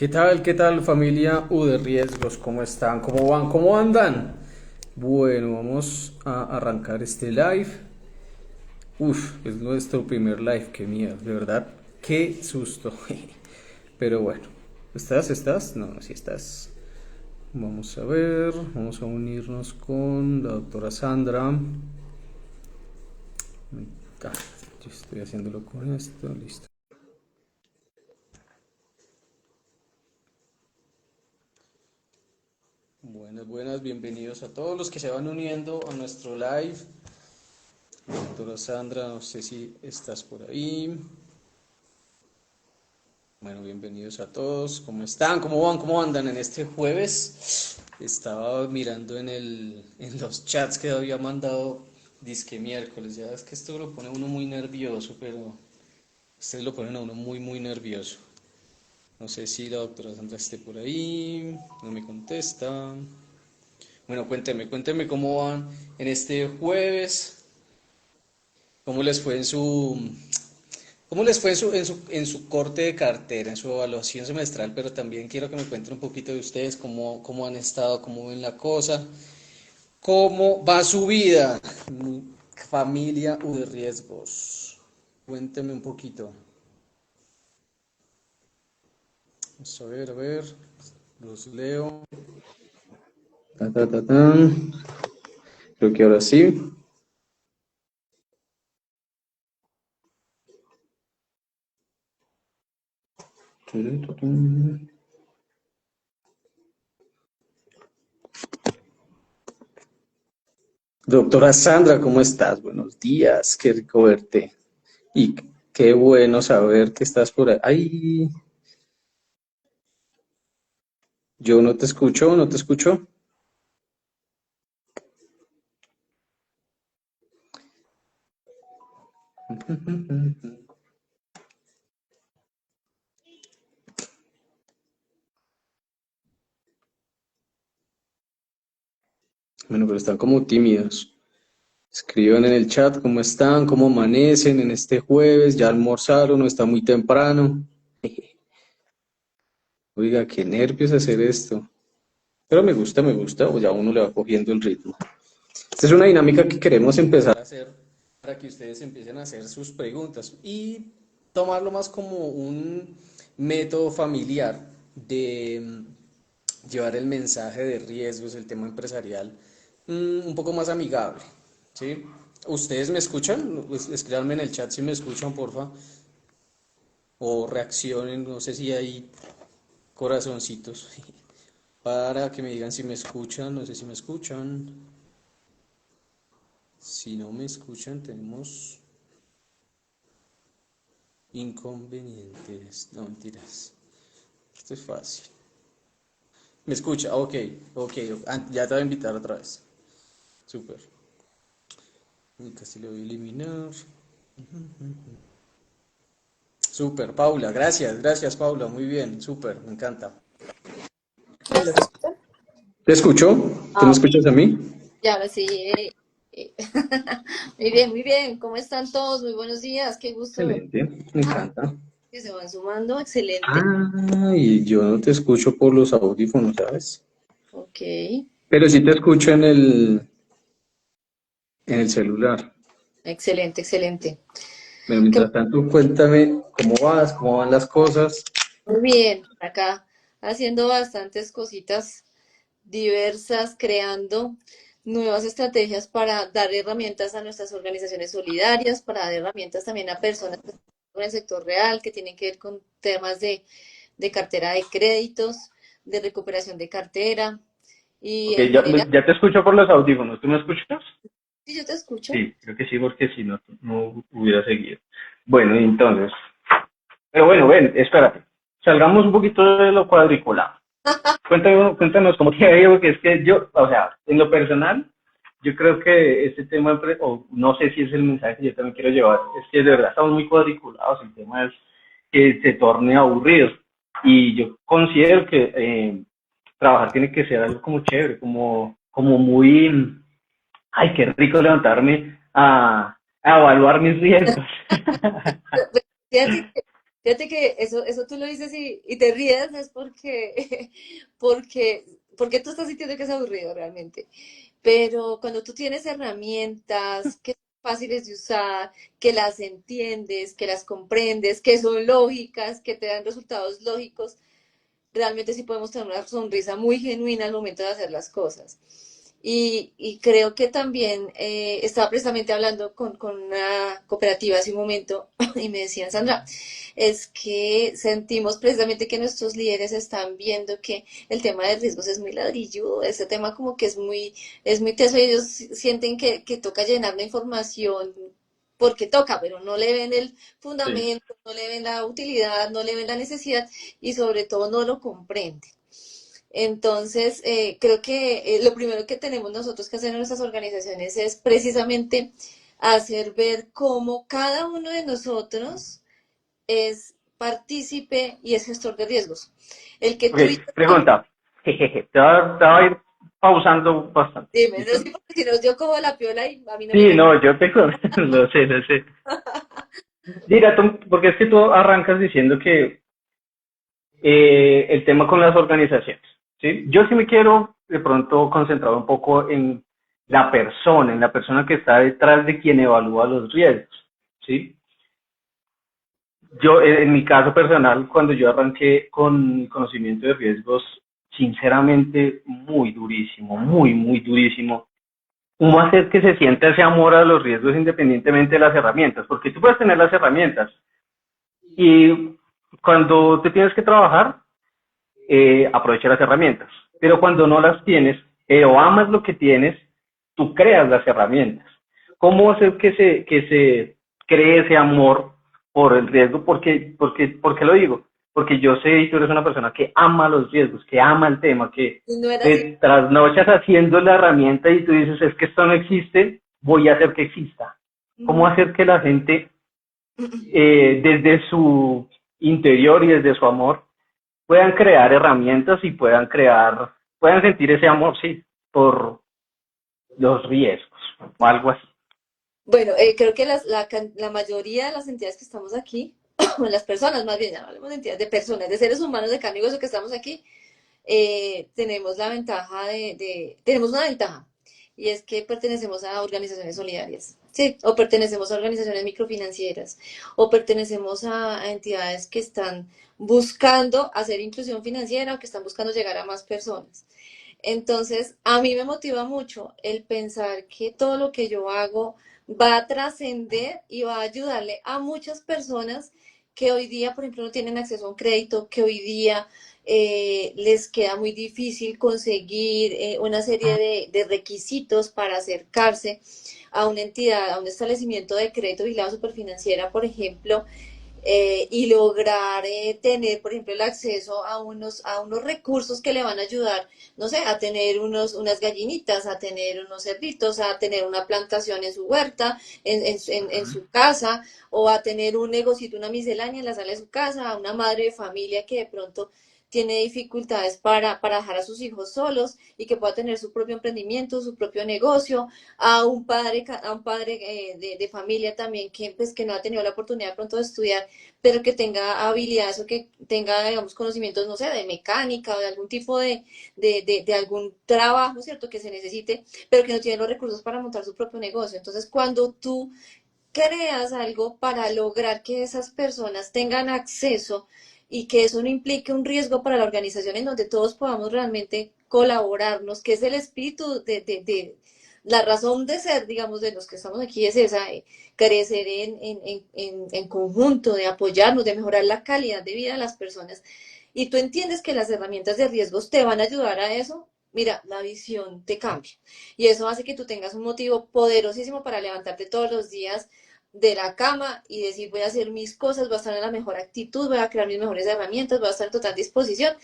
¿Qué tal familia U de Riesgos? ¿Cómo están? ¿Cómo van? ¿Cómo andan? Bueno, vamos a arrancar este live. Uf, es nuestro primer live, qué miedo, de verdad, qué susto. Pero bueno, ¿estás? No, no, sí estás. Vamos a ver, vamos a unirnos con la doctora Sandra. Ah, yo estoy haciéndolo con esto, listo. Buenas, bienvenidos a todos los que se van uniendo a nuestro live. Doctora Sandra, no sé si estás por ahí. Bueno, bienvenidos a todos. ¿Cómo están? ¿Cómo van? ¿Cómo andan en este jueves? Estaba mirando en los chats que había mandado disque miércoles. Ya es que esto lo pone a uno muy nervioso, pero ustedes lo ponen a uno muy nervioso. No sé si la doctora Sandra esté por ahí. No me contesta. Bueno, cuénteme cómo van en este jueves. ¿Cómo les fue ¿Cómo les fue en su corte de cartera, en su evaluación semestral? Pero también quiero que me cuenten un poquito de ustedes, cómo han estado, cómo ven la cosa, cómo va su vida, mi familia U de riesgos. Cuénteme un poquito. Vamos a ver, los leo. Tan. Creo que ahora sí. Doctora Sandra, ¿cómo estás? Buenos días, qué rico verte. Y qué bueno saber que estás por ahí. Ay, yo no te escucho, no te escucho. Bueno, pero están como tímidos. Escriban en el chat cómo están, cómo amanecen en este jueves. Ya almorzaron, no está muy temprano. Oiga, qué nervios hacer esto. Pero me gusta, o ya uno le va cogiendo el ritmo. Esta es una dinámica que queremos empezar a hacer para que ustedes empiecen a hacer sus preguntas y tomarlo más como un método familiar de llevar el mensaje de riesgos, el tema empresarial, un poco más amigable, ¿sí? ¿Ustedes me escuchan? Pues escríbanme en el chat si me escuchan, porfa, o reaccionen, no sé si hay corazoncitos, para que me digan si me escuchan, no sé si me escuchan. Si no me escuchan, tenemos inconvenientes. No, mentiras. Esto es fácil. ¿Me escucha? Ok. Ya te voy a invitar otra vez. Súper. Y casi le voy a eliminar. Súper, Paula. Gracias, Paula. Muy bien, súper. Me encanta. ¿Me los escuchan? ¿Te escucho? ¿Tú me Ah, ok. escuchas a mí? Ya, ahora sí. Eh. Muy bien, muy bien. ¿Cómo están todos? Muy buenos días. Qué gusto Excelente, me encanta. que se van sumando. Excelente. Ah, y yo no te escucho por los audífonos, ¿sabes? Ok. Pero sí te escucho en el celular. Excelente, excelente. Pero Qué mientras tanto, cuéntame cómo vas, cómo van las cosas. muy bien. Acá haciendo bastantes cositas diversas, creando nuevas estrategias para dar herramientas a nuestras organizaciones solidarias, para dar herramientas también a personas que están en el sector real, que tienen que ver con temas de cartera de créditos, de recuperación de cartera y Ok, en general, ya te escucho por los audífonos. ¿Tú me escuchas? sí, yo te escucho. Sí, creo que sí, porque si no, no hubiera seguido. Bueno, y entonces, pero bueno, ven, espérate. Salgamos un poquito de lo cuadriculado. Cuéntanos cómo te ha ido, porque es que yo, o sea, en lo personal, yo creo que este tema, o no sé si es el mensaje que yo también quiero llevar, es que de verdad estamos muy cuadriculados, el tema es que se torne aburrido. Y yo considero que trabajar tiene que ser algo como chévere, como muy, ay, qué rico levantarme a evaluar mis riesgos. Fíjate que eso tú lo dices y te ríes, es porque, porque, porque tú estás sintiendo que es aburrido realmente. Pero cuando tú tienes herramientas que son fáciles de usar, que las entiendes, que las comprendes, que son lógicas, que te dan resultados lógicos, realmente sí podemos tener una sonrisa muy genuina al momento de hacer las cosas. Y creo que también estaba precisamente hablando con una cooperativa hace un momento y me decían, Sandra, es que sentimos precisamente que nuestros líderes están viendo que el tema de riesgos es muy ladrilludo, ese tema como que es muy teso y ellos sienten que toca llenar la información porque toca, pero no le ven el Sí. fundamento, no le ven la utilidad, no le ven la necesidad y sobre todo no lo comprenden. Entonces, creo que lo primero que tenemos nosotros que hacer en nuestras organizaciones es precisamente hacer ver cómo cada uno de nosotros es partícipe y es gestor de riesgos. El que Ok, tú y yo, pregunta. Jejeje, te voy a ir pausando bastante. dime, no ¿Listo? sé, porque si no, yo cojo la piola y a mí no me Sí, engaña. no, yo te lo sé, lo sé. Mira, porque es que tú arrancas diciendo que el tema con las organizaciones, ¿sí? Yo sí me quiero de pronto concentrar un poco en la persona que está detrás de quien evalúa los riesgos, ¿sí? Yo, en mi caso personal, cuando yo arranqué con conocimiento de riesgos, sinceramente, muy durísimo, muy, muy durísimo. ¿Cómo hacer que se sienta ese amor a los riesgos independientemente de las herramientas? Porque tú puedes tener las herramientas y cuando te tienes que trabajar, aprovecha las herramientas. Pero cuando no las tienes, o amas lo que tienes, tú creas las herramientas. ¿Cómo hacer que se cree ese amor por el riesgo? ¿Por qué lo digo? Porque yo sé, y tú eres una persona que ama los riesgos, que ama el tema, que No era así. te trasnochas haciendo la herramienta y tú dices, es que esto no existe, voy a hacer que exista. ¿Cómo Ujú. hacer que la gente, desde su interior y desde su amor, puedan crear herramientas y puedan sentir ese amor, sí, por los riesgos o algo así? Bueno, creo que la mayoría de las entidades que estamos aquí, o las personas más bien, ya no hablemos de entidades, de personas, de seres humanos de carne y hueso que estamos aquí, tenemos la ventaja tenemos una ventaja, y es que pertenecemos a organizaciones solidarias, ¿sí? O pertenecemos a organizaciones microfinancieras, o pertenecemos a entidades que están buscando hacer inclusión financiera o que están buscando llegar a más personas. Entonces, a mí me motiva mucho el pensar que todo lo que yo hago va a trascender y va a ayudarle a muchas personas que hoy día, por ejemplo, no tienen acceso a un crédito, que hoy día les queda muy difícil conseguir una serie de requisitos para acercarse a una entidad, a un establecimiento de crédito vigilado superfinanciera, por ejemplo, y lograr tener, por ejemplo, el acceso a unos recursos que le van a ayudar, no sé, a tener unas gallinitas, a tener unos cerditos, a tener una plantación en su huerta, en su casa, o a tener un negocito, una miscelánea en la sala de su casa, a una madre de familia que de pronto tiene dificultades para dejar a sus hijos solos y que pueda tener su propio emprendimiento, su propio negocio, a un padre de familia también que, pues, que no ha tenido la oportunidad de pronto de estudiar pero que tenga habilidades o que tenga, digamos, conocimientos, no sé, de mecánica o de algún tipo de algún trabajo, ¿cierto? Que se necesite, pero que no tiene los recursos para montar su propio negocio. Entonces, cuando tú creas algo para lograr que esas personas tengan acceso y que eso no implique un riesgo para la organización en donde todos podamos realmente colaborarnos, que es el espíritu la razón de ser, digamos, de los que estamos aquí es esa, crecer en conjunto, de apoyarnos, de mejorar la calidad de vida de las personas. Y tú entiendes que las herramientas de riesgos te van a ayudar a eso, mira, la visión te cambia. Y eso hace que tú tengas un motivo poderosísimo para levantarte todos los días de la cama y decir voy a hacer mis cosas, voy a estar en la mejor actitud, voy a crear mis mejores herramientas, voy a estar en total disposición,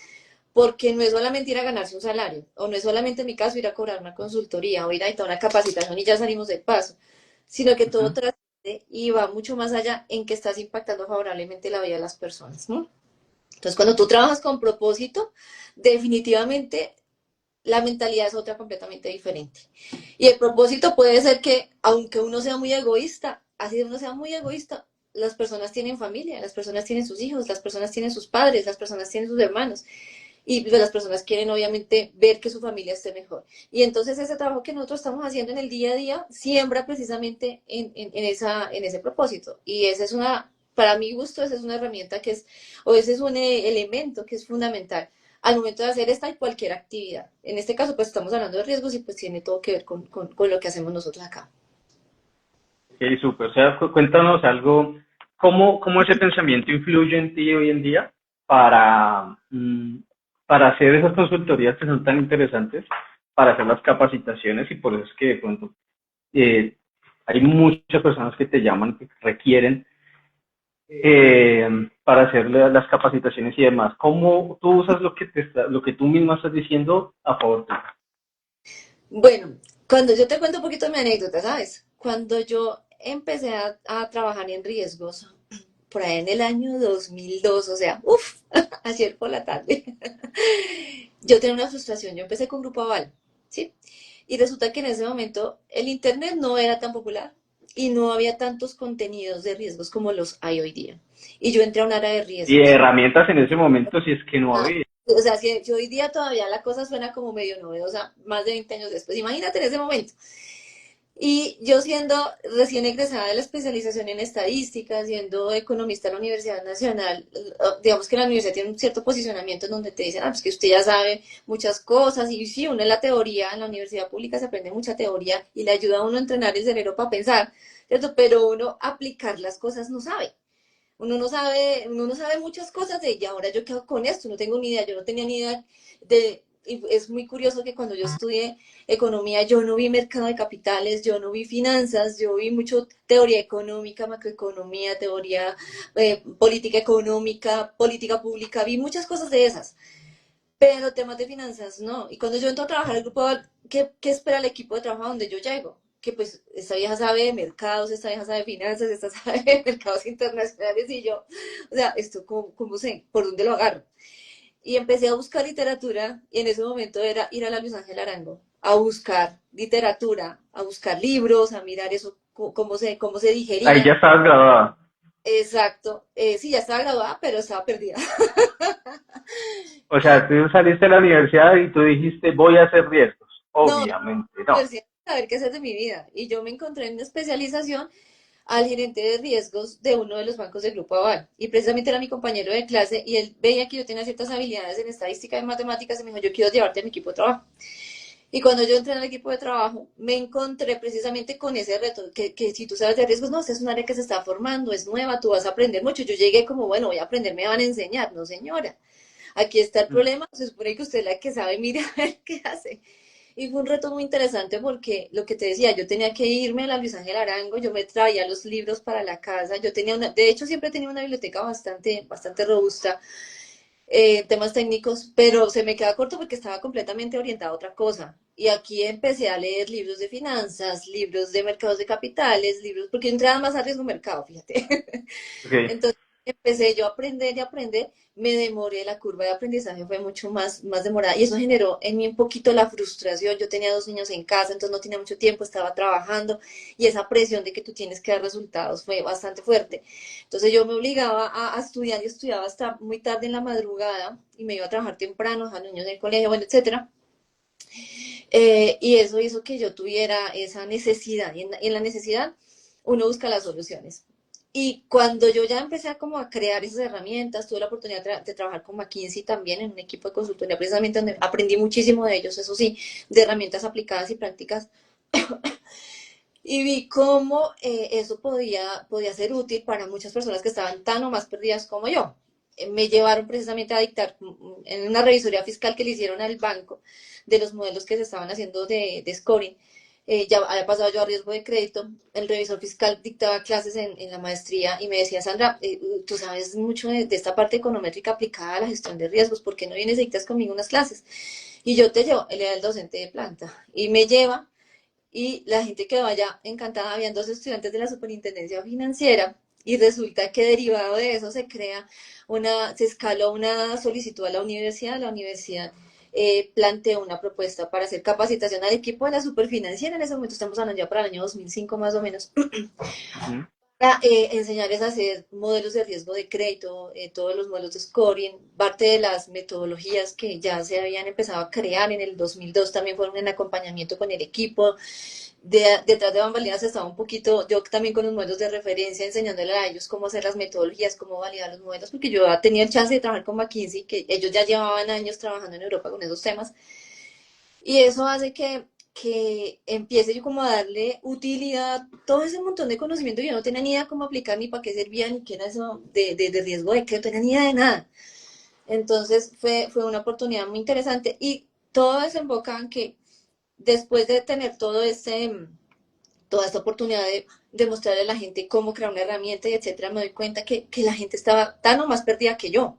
porque no es solamente ir a ganarse un salario, o no es solamente en mi caso ir a cobrar una consultoría o ir a ir a una capacitación y ya salimos del paso, sino que todo Ujú. trasciende y va mucho más allá en que estás impactando favorablemente la vida de las personas, ¿no? Entonces, cuando tú trabajas con propósito, definitivamente la mentalidad es otra completamente diferente. Y el propósito puede ser que, aunque uno sea muy egoísta, así uno sea muy egoísta, las personas tienen familia, las personas tienen sus hijos, las personas tienen sus padres, las personas tienen sus hermanos. Y pues, las personas quieren obviamente ver que su familia esté mejor. Y entonces ese trabajo que nosotros estamos haciendo en el día a día siembra precisamente en ese propósito. Y esa es una, para mi gusto, esa es una herramienta que es, o ese es un elemento que es fundamental al momento de hacer esta y cualquier actividad. En este caso, pues estamos hablando de riesgos y pues tiene todo que ver con lo que hacemos nosotros acá. Ok, súper. O sea, cuéntanos algo, ¿cómo ese pensamiento influye en ti hoy en día para, para hacer esas consultorías que son tan interesantes, para hacer las capacitaciones y por eso es que de pronto eh, hay muchas personas que te llaman, que requieren para hacer las capacitaciones y demás. ¿Cómo tú usas lo que tú misma estás diciendo a favor tuyo? Bueno, cuando yo te cuento un poquito de mi anécdota, ¿sabes? Cuando yo empecé a trabajar en riesgos, por ahí en el año 2002, o sea, uff, ayer por la tarde, yo tenía una frustración. Yo empecé con Grupo Aval, ¿sí? Y resulta que en ese momento el Internet no era tan popular y no había tantos contenidos de riesgos como los hay hoy día. Y yo entré a un área de Y riesgos. herramientas en ese momento, si es que no Ah, había. o sea, si hoy día todavía la cosa suena como medio novedosa, más de 20 años después, imagínate en ese momento. Y yo siendo recién egresada de la especialización en estadística, siendo economista de la Universidad Nacional, digamos que la universidad tiene un cierto posicionamiento en donde te dicen, ah, pues que usted ya sabe muchas cosas, y sí, uno en la teoría, en la universidad pública se aprende mucha teoría y le ayuda a uno a entrenar el cerebro para pensar, ¿cierto? Pero uno aplicar las cosas no sabe. Uno no sabe muchas cosas de ella. Ahora yo quedo con esto, no tengo ni idea, yo no tenía ni idea de, y es muy curioso que cuando yo estudié economía, yo no vi mercado de capitales, yo no vi finanzas, yo vi mucho teoría económica, macroeconomía, teoría política económica, política pública, vi muchas cosas de esas, pero temas de finanzas no. Y cuando yo entro a trabajar el grupo, ¿qué espera el equipo de trabajo donde yo llego? Que pues esta vieja sabe de mercados, esta vieja sabe de finanzas, esta sabe de mercados internacionales y yo, o sea, esto cómo sé, por dónde lo agarro. Y empecé a buscar literatura y en ese momento era ir a la Luis Ángel Arango a buscar literatura, a buscar libros, a mirar eso, cómo se Ahí digería. ya estabas graduada. Exacto, sí, ya estaba graduada, pero estaba perdida. O Y sea, tú saliste de la universidad y tú dijiste, voy a hacer riesgos. no, Obviamente, no. universidad, saber qué hacer de mi vida. Y yo me encontré en una especialización al gerente de riesgos de uno de los bancos del Grupo Aval. Y precisamente era mi compañero de clase y él veía que yo tenía ciertas habilidades en estadística y en matemáticas y me dijo, yo quiero llevarte a mi equipo de trabajo. Y cuando yo entré en el equipo de trabajo, me encontré precisamente con ese reto, que si tú sabes de riesgos, no, esta es un área que se está formando, es nueva, tú vas a aprender mucho. Yo llegué como, bueno, voy a aprender, me van a enseñar. No, señora, aquí está el problema, se supone que usted es la que sabe, mira a ver qué hace. Y fue un reto muy interesante porque lo que te decía, yo tenía que irme a la Luis Ángel Arango, yo me traía los libros para la casa, yo tenía una, de hecho siempre tenía una biblioteca bastante robusta, temas técnicos, pero se me queda corto porque estaba completamente orientada a otra cosa. Y aquí empecé a leer libros de finanzas, libros de mercados de capitales, libros, porque yo entraba más a riesgo mercado, fíjate. Ok. Entonces empecé yo a aprender y aprender, me demoré, la curva de aprendizaje fue mucho más demorada y eso generó en mí un poquito la frustración. Yo tenía dos niños en casa, entonces no tenía mucho tiempo, estaba trabajando y esa presión de que tú tienes que dar resultados fue bastante fuerte. Entonces yo me obligaba a estudiar y estudiaba hasta muy tarde en la madrugada y me iba a trabajar temprano, a los niños del colegio, bueno, etcétera. Y eso hizo que yo tuviera esa necesidad y en la necesidad uno busca las soluciones. Y cuando yo ya empecé a como a crear esas herramientas, tuve la oportunidad de trabajar con McKinsey también en un equipo de consultoría, precisamente donde aprendí muchísimo de ellos, eso sí, de herramientas aplicadas y prácticas, y vi cómo eso podía ser útil para muchas personas que estaban tan o más perdidas como yo. Me llevaron precisamente a dictar en una revisoría fiscal que le hicieron al banco de los modelos que se estaban haciendo de scoring. Ya había pasado yo a riesgo de crédito, el revisor fiscal dictaba clases en la maestría y me decía, Sandra, tú sabes mucho de esta parte econométrica aplicada a la gestión de riesgos, ¿por qué no vienes y dictas conmigo unas clases? Y yo te llevo, él era el docente de planta, y me lleva y la gente quedó allá encantada. Habían dos estudiantes de la superintendencia financiera y resulta que derivado de eso se escaló una solicitud a la universidad planteó una propuesta para hacer capacitación al equipo de la superfinanciera, en ese momento estamos hablando ya para el año 2005 más o menos, Ujú. Enseñarles a hacer modelos de riesgo de crédito, todos los modelos de scoring, parte de las metodologías que ya se habían empezado a crear en el 2002 también fueron en acompañamiento con el equipo. Detrás de bambalinas estaba un poquito, yo también con los modelos de referencia, enseñándole a ellos cómo hacer las metodologías, cómo validar los modelos, porque yo tenía el chance de trabajar con McKinsey, que ellos ya llevaban años trabajando en Europa con esos temas, y eso hace que empiece yo como a darle utilidad a todo ese montón de conocimiento que yo no tenía ni idea cómo aplicar, ni para qué servía, ni qué era eso de riesgo de crédito, no tenía ni idea de nada. Entonces fue una oportunidad muy interesante y todo desemboca en que después de tener toda esta oportunidad de mostrarle a la gente cómo crear una herramienta y etcétera, me doy cuenta que la gente estaba tan o más perdida que yo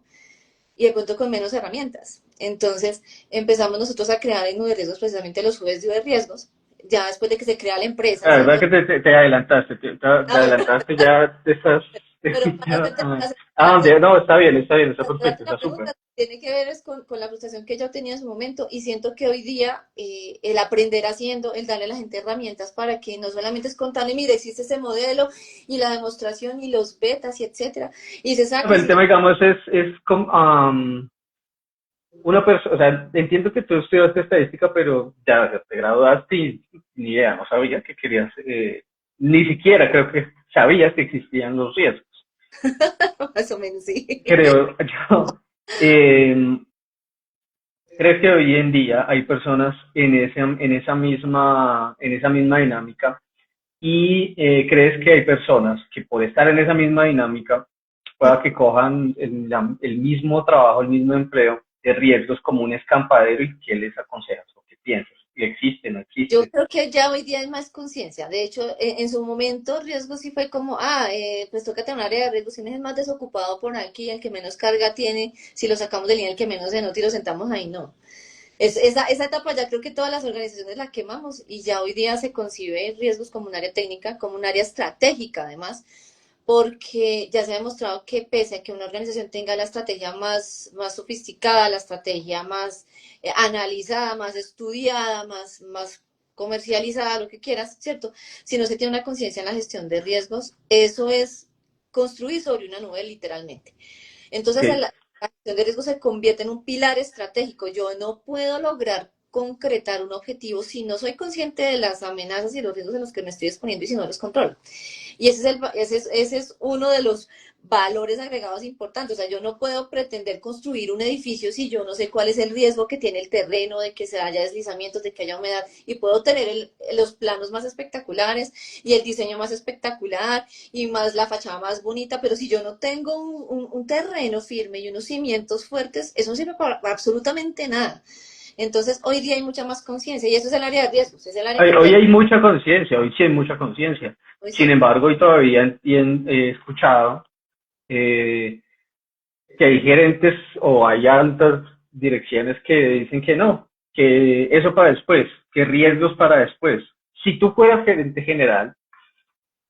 y de pronto con menos herramientas. Entonces empezamos nosotros a crear en Nube Riesgos precisamente los jueves de riesgos, ya después de que se crea la empresa, La verdad ¿cierto? que te adelantaste, te Ah, bueno, adelantaste, ya te estás... pero para ya, hacerte, para hacerte no, está bien, está perfecto, la está súper. pregunta tiene que ver es con la frustración que yo tenía en su momento y siento que hoy día el aprender haciendo, el darle a la gente herramientas para que no solamente es contarle, mire, existe ese modelo y la demostración y los betas y etcétera, y se saca y El se tema, digamos, es como, una persona, o sea, entiendo que tú estudiaste estadística, pero ya o sea, te graduaste y ni idea, no sabía que querías, ni siquiera creo que sabías que existían los riesgos. más o menos sí. Creo yo. Eh, ¿Crees que hoy en día hay personas en esa misma dinámica? ¿Y crees que hay personas que por estar en esa misma dinámica pueda que cojan el mismo trabajo, el mismo empleo de riesgos como un escampadero y qué les aconsejas o qué piensas? ¿Existe, no Yo existe? creo que ya hoy día hay más conciencia. De hecho, en su momento riesgo sí fue como, pues toca tener un área de riesgo. Si no es el más desocupado por aquí, el que menos carga tiene, si lo sacamos de línea, el que menos se nota y lo sentamos ahí, no. Esa etapa ya creo que todas las organizaciones la quemamos y ya hoy día se concibe riesgos como un área técnica, como un área estratégica además, porque ya se ha demostrado que pese a que una organización tenga la estrategia más sofisticada, la estrategia más analizada, más estudiada, más comercializada, lo que quieras, ¿cierto? Si no se tiene una conciencia en la gestión de riesgos, eso es construir sobre una nube literalmente. Ok, Entonces, la gestión de riesgo se convierte en un pilar estratégico. Yo no puedo lograr concretar un objetivo si no soy consciente de las amenazas y los riesgos en los que me estoy exponiendo y si no los controlo. Y ese es uno de los valores agregados importantes. O sea, yo no puedo pretender construir un edificio si yo no sé cuál es el riesgo que tiene el terreno, de que se haya deslizamientos, de que haya humedad. Y puedo tener los planos más espectaculares y el diseño más espectacular y más la fachada más bonita, pero si yo no tengo un terreno firme y unos cimientos fuertes, eso no sirve para absolutamente nada. Entonces, hoy día hay mucha más conciencia y eso es el área de riesgos, es el área que hoy todo. hay mucha conciencia, hoy sí hay mucha conciencia. Hoy Sin sí. embargo, hoy todavía he escuchado eh, que hay gerentes o hay altas direcciones que dicen que no, que eso para después, que riesgos para después. Si tú fueras gerente general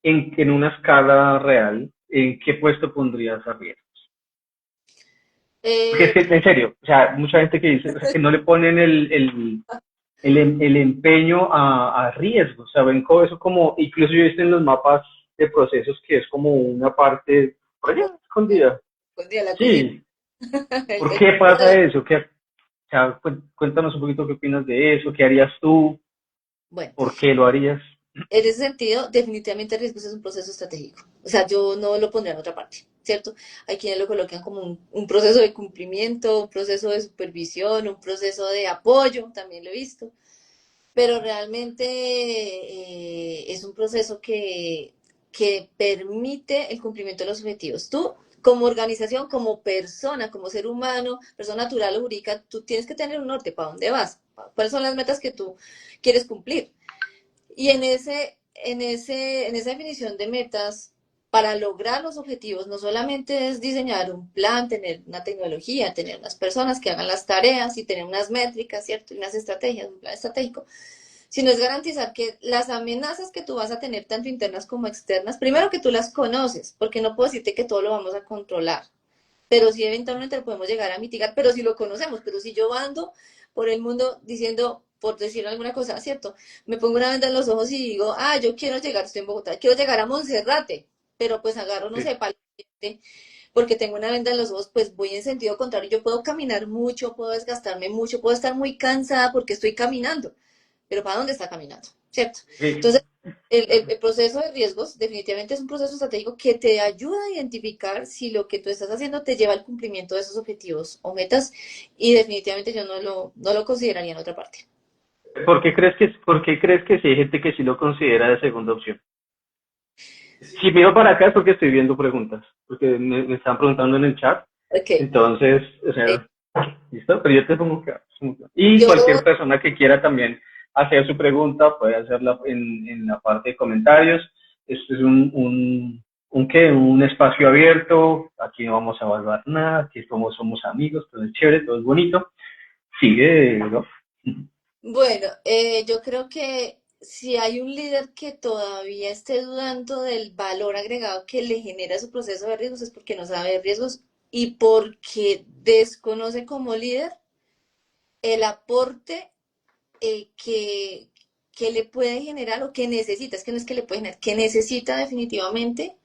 en una escala real, ¿en qué puesto pondrías a riesgo? Porque es Eh, que, en serio, o sea, mucha gente que dice, o sea, que no le ponen el empeño a riesgo, o sea, ven como eso como, incluso yo he visto en los mapas de procesos que es como una parte por allá, escondida. un día la cocina. Sí, ¿por qué pasa eso? ¿Qué, o sea, cuéntanos un poquito qué opinas de eso, qué harías tú, Bueno, por qué lo harías. en ese sentido, definitivamente riesgos es un proceso estratégico. O sea, yo no lo pondría en otra parte, ¿cierto? Hay quienes lo colocan como un proceso de cumplimiento, un proceso de supervisión, un proceso de apoyo, también lo he visto, pero realmente es un proceso que permite el cumplimiento de los objetivos. Tú, como organización, como persona, como ser humano, persona natural o jurídica, tú tienes que tener un norte, ¿para dónde vas? ¿Cuáles son las metas que tú quieres cumplir? Y en esa definición de metas, para lograr los objetivos, no solamente es diseñar un plan, tener una tecnología, tener unas personas que hagan las tareas y tener unas métricas, ¿cierto? Y unas estrategias, un plan estratégico, sino es garantizar que las amenazas que tú vas a tener, tanto internas como externas, primero que tú las conoces, porque no puedo decirte que todo lo vamos a controlar, pero sí eventualmente lo podemos llegar a mitigar, pero si lo conocemos, pero si yo ando por el mundo diciendo, por decir alguna cosa, ¿cierto? Me pongo una venda en los ojos y digo, yo quiero llegar, estoy en Bogotá, quiero llegar a Monserrate. pero pues agarro, no Sí. sé, palo porque tengo una venda en los ojos, pues voy en sentido contrario. Yo puedo caminar mucho, puedo desgastarme mucho, puedo estar muy cansada porque estoy caminando, pero ¿para dónde está caminando? ¿Cierto? Sí. Entonces, el proceso de riesgos definitivamente es un proceso estratégico que te ayuda a identificar si lo que tú estás haciendo te lleva al cumplimiento de esos objetivos o metas y definitivamente yo no lo consideraría en otra parte. Por qué crees que sí hay gente que sí lo considera de segunda opción? Si miro para acá es porque estoy viendo preguntas, porque me están preguntando en el chat. Ok. Entonces, o Eh, sea, listo, pero yo te pongo claro. Y yo, cualquier persona que quiera también hacer su pregunta puede hacerla en la parte de comentarios. Esto es un espacio abierto. Aquí no vamos a evaluar nada. Aquí somos amigos, todo es chévere, todo es bonito. Sigue, ¿no? bueno, yo creo que si hay un líder que todavía esté dudando del valor agregado que le genera su proceso de riesgos es porque no sabe de riesgos y porque desconoce como líder el aporte que le puede generar o que necesita, es que no es que le puede generar, que necesita definitivamente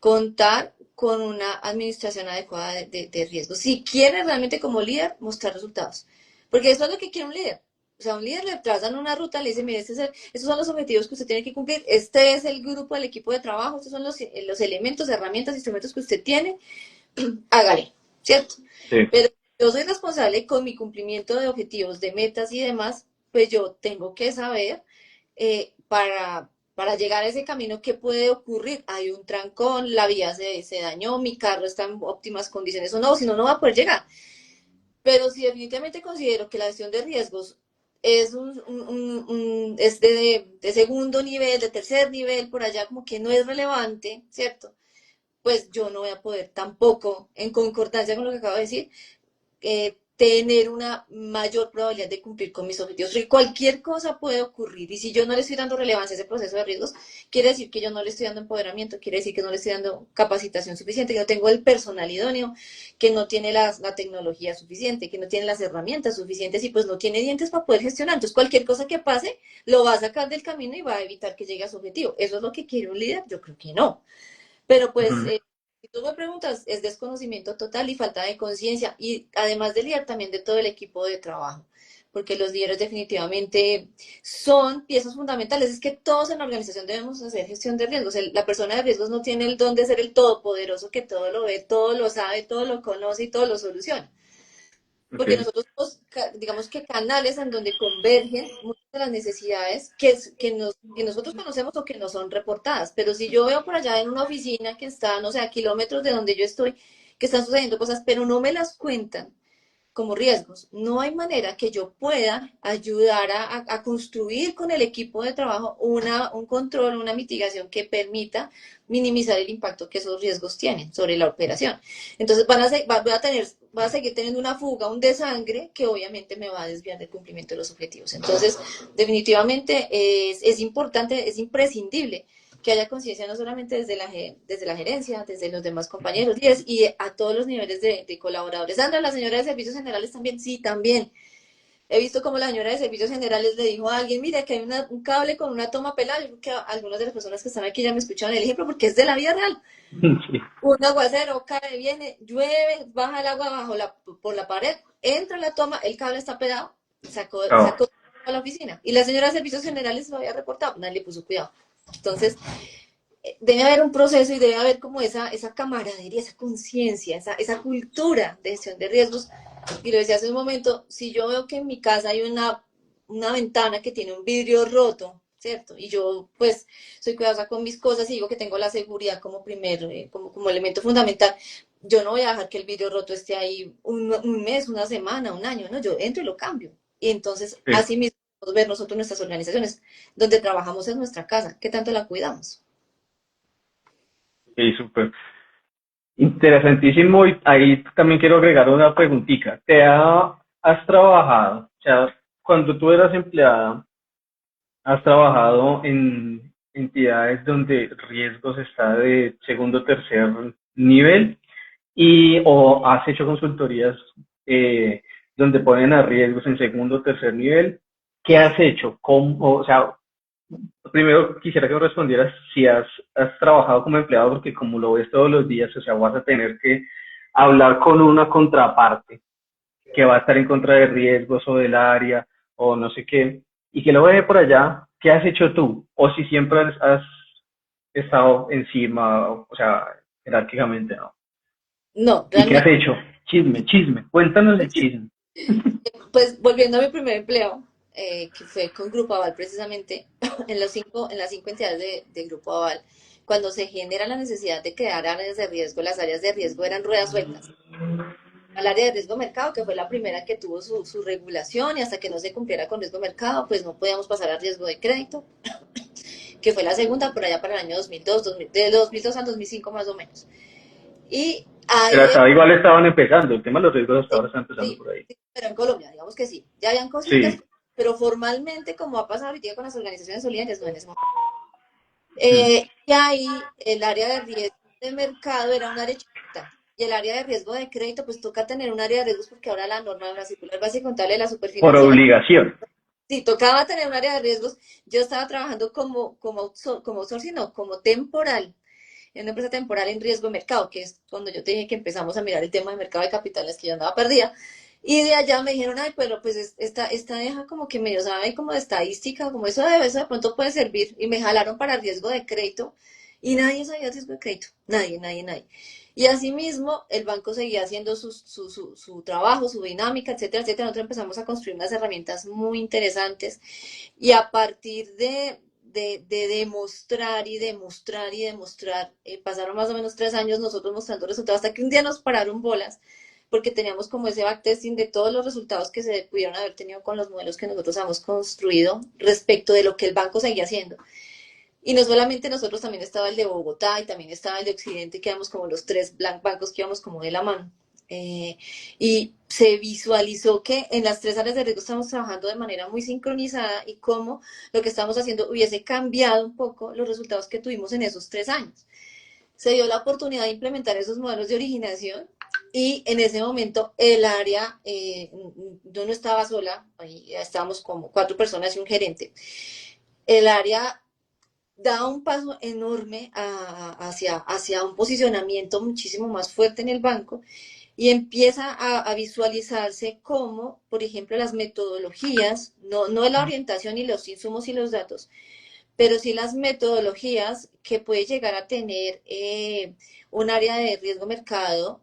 contar con una administración adecuada de riesgos. Si quiere realmente como líder mostrar resultados, porque eso es lo que quiere un líder. O sea, un líder le trazan una ruta, le dice, mire, estos son los objetivos que usted tiene que cumplir, este es el grupo, el equipo de trabajo, estos son los elementos, herramientas, instrumentos que usted tiene, hágale, ¿cierto? Sí. Pero yo soy responsable con mi cumplimiento de objetivos, de metas y demás, pues yo tengo que saber para llegar a ese camino qué puede ocurrir. Hay un trancón, la vía se dañó, mi carro está en óptimas condiciones o no, si no, no va a poder llegar. Pero si definitivamente considero que la gestión de riesgos es, es de segundo nivel, de tercer nivel, por allá como que no es relevante, ¿cierto? Pues yo no voy a poder tampoco, en concordancia con lo que acabo de decir, tener una mayor probabilidad de cumplir con mis objetivos. Porque cualquier cosa puede ocurrir y si yo no le estoy dando relevancia a ese proceso de riesgos, quiere decir que yo no le estoy dando empoderamiento, quiere decir que no le estoy dando capacitación suficiente, que no tengo el personal idóneo, que no tiene la tecnología suficiente, que no tiene las herramientas suficientes y pues no tiene dientes para poder gestionar. Entonces cualquier cosa que pase lo va a sacar del camino y va a evitar que llegue a su objetivo. ¿Eso es lo que quiere un líder? Yo creo que no. Pero pues, Ujú. si tú me preguntas, es desconocimiento total y falta de conciencia. Y además del líder, también de todo el equipo de trabajo. Porque los líderes definitivamente son piezas fundamentales. Es que todos en la organización debemos hacer gestión de riesgos. La persona de riesgos no tiene el don de ser el todopoderoso que todo lo ve, todo lo sabe, todo lo conoce y todo lo soluciona porque Okay. nosotros somos, digamos que canales en donde convergen muchas de las necesidades que nosotros conocemos o que nos son reportadas. Pero si yo veo por allá en una oficina que está, no sé, a kilómetros de donde yo estoy, que están sucediendo cosas, pero no me las cuentan, como riesgos. No hay manera que yo pueda ayudar a construir con el equipo de trabajo un control, una mitigación que permita minimizar el impacto que esos riesgos tienen sobre la operación. Entonces va a seguir teniendo una fuga, un desangre que obviamente me va a desviar del cumplimiento de los objetivos. Entonces, definitivamente es importante, es imprescindible que haya conciencia no solamente desde la gerencia, desde los demás compañeros líderes y a todos los niveles de colaboradores. Sandra, la señora de servicios generales también, sí, también. He visto como la señora de servicios generales le dijo a alguien, mira, que hay un cable con una toma pelada. Yo creo que algunas de las personas que están aquí ya me escucharon el ejemplo porque es de la vida real. Sí. Un aguacero cae, viene, llueve, baja el agua por la pared, entra la toma, el cable está pelado, Oh, sacó a la oficina. Y la señora de servicios generales lo había reportado, nadie le puso cuidado. Entonces, debe haber un proceso y debe haber como esa camaradería, esa conciencia, esa cultura de gestión de riesgos. Y lo decía hace un momento, si yo veo que en mi casa hay una ventana que tiene un vidrio roto, ¿cierto? Y yo pues soy cuidadosa con mis cosas y digo que tengo la seguridad como primer, como elemento fundamental, yo no voy a dejar que el vidrio roto esté ahí un mes, una semana, un año, no, yo entro y lo cambio. Y entonces, sí, así mismo, ver nosotros nuestras organizaciones, donde trabajamos en nuestra casa, ¿qué tanto la cuidamos? sí, súper. Interesantísimo. Y ahí también quiero agregar una preguntita. ¿Has trabajado, o sea, cuando tú eras empleada, has trabajado en entidades donde riesgos está de segundo o tercer nivel o has hecho consultorías donde ponen a riesgos en segundo o tercer nivel? ¿Qué has hecho? ¿Cómo, o sea, primero quisiera que me respondieras si has trabajado como empleado, porque como lo ves todos los días, o sea, vas a tener que hablar con una contraparte que va a estar en contra de riesgos o del área o no sé qué, y que lo ve por allá, ¿qué has hecho tú? O si siempre has estado encima, o sea, jerárquicamente, ¿no? No, ¿Y qué has realmente, hecho? Chisme, chisme, cuéntanos el chisme. pues volviendo a mi primer empleo, que fue con Grupo Aval precisamente, en las cinco entidades de Grupo Aval, cuando se genera la necesidad de crear áreas de riesgo, las áreas de riesgo eran ruedas sueltas. Al área de riesgo mercado, que fue la primera que tuvo su regulación y hasta que no se cumpliera con riesgo mercado, pues no podíamos pasar a riesgo de crédito, que fue la segunda por allá para el año 2002, de 2002 al 2005 más o menos. Y Pero ahí, hasta igual estaban empezando, el tema de los riesgos hasta sí, ahora está empezando sí, por ahí. sí, pero en Colombia, digamos que sí, ya habían cositas, Sí. pero formalmente, como ha pasado ahorita con las organizaciones solidarias, no en ese momento. Mm. Y ahí el área de riesgo de mercado era un área chiquita. Y el área de riesgo de crédito, pues toca tener un área de riesgos porque ahora la norma de la circular básica y contable de la Por superfinanciera, obligación. sí, tocaba tener un área de riesgos. Yo estaba trabajando como outsourcing, no, como temporal, en una empresa temporal en riesgo de mercado, que es cuando yo te dije que empezamos a mirar el tema de mercado de capitales, que yo andaba perdida. Y de allá me dijeron, ay, pero pues esta vieja como que medio sabe como de estadística, como eso de pronto puede servir. Y me jalaron para riesgo de crédito y nadie sabía riesgo de crédito. Nadie, nadie, nadie. Y asimismo, el banco seguía haciendo su trabajo, su dinámica, etcétera, etcétera. Nosotros empezamos a construir unas herramientas muy interesantes y a partir de demostrar y demostrar y demostrar, pasaron más o menos 3 años nosotros mostrando resultados hasta que un día nos pararon bolas porque teníamos como ese backtesting de todos los resultados que se pudieron haber tenido con los modelos que nosotros hemos construido respecto de lo que el banco seguía haciendo. Y no solamente nosotros, también estaba el de Bogotá y también estaba el de Occidente, que éramos como los tres bancos que íbamos como de la mano. Eh, y se visualizó que en las tres áreas de riesgo estamos trabajando de manera muy sincronizada y cómo lo que estamos haciendo hubiese cambiado un poco los resultados que tuvimos en esos 3 años. Se dio la oportunidad de implementar esos modelos de originación y en ese momento el área, yo no estaba sola, ahí estábamos como 4 personas y un gerente. El área da un paso enorme hacia un posicionamiento muchísimo más fuerte en el banco y empieza a visualizarse como, por ejemplo, las metodologías, no la orientación y los insumos y los datos, pero sí las metodologías que puede llegar a tener un área de riesgo mercado,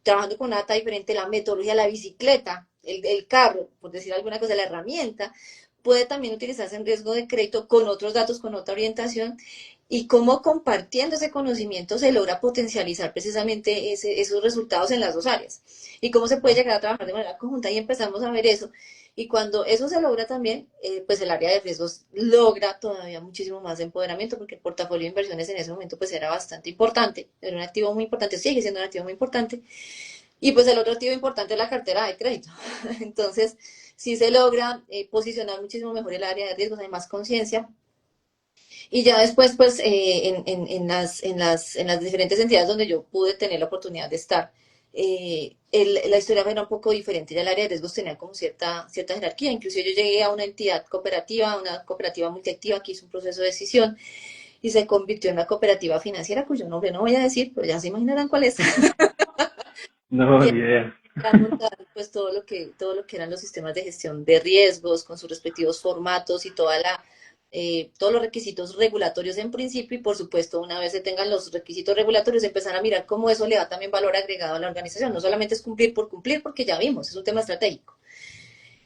trabajando con una data diferente, la metodología, la bicicleta, el carro, por decir alguna cosa, la herramienta, puede también utilizarse en riesgo de crédito con otros datos, con otra orientación, y cómo compartiendo ese conocimiento se logra potencializar precisamente esos resultados en las dos áreas, y cómo se puede llegar a trabajar de manera conjunta, y empezamos a ver eso. Y cuando eso se logra también, pues el área de riesgos logra todavía muchísimo más empoderamiento, porque el portafolio de inversiones en ese momento pues era bastante importante, era un activo muy importante, sigue siendo un activo muy importante, y pues el otro activo importante es la cartera de crédito. Entonces, si se logra posicionar muchísimo mejor el área de riesgos, hay más conciencia. Y ya después, pues, en las diferentes entidades donde yo pude tener la oportunidad de estar, la historia era un poco diferente. Ya el área de riesgos tenía como cierta jerarquía. Incluso yo llegué a una entidad cooperativa, una cooperativa multiactiva que hizo un proceso de decisión y se convirtió en una cooperativa financiera cuyo nombre no voy a decir, pero ya se imaginarán cuál es. No, Y ni idea. a montar pues todo lo que eran los sistemas de gestión de riesgos con sus respectivos formatos y todos los requisitos regulatorios en principio y por supuesto una vez se tengan los requisitos regulatorios empezar a mirar cómo eso le da también valor agregado a la organización. No solamente es cumplir por cumplir porque ya vimos, es un tema estratégico.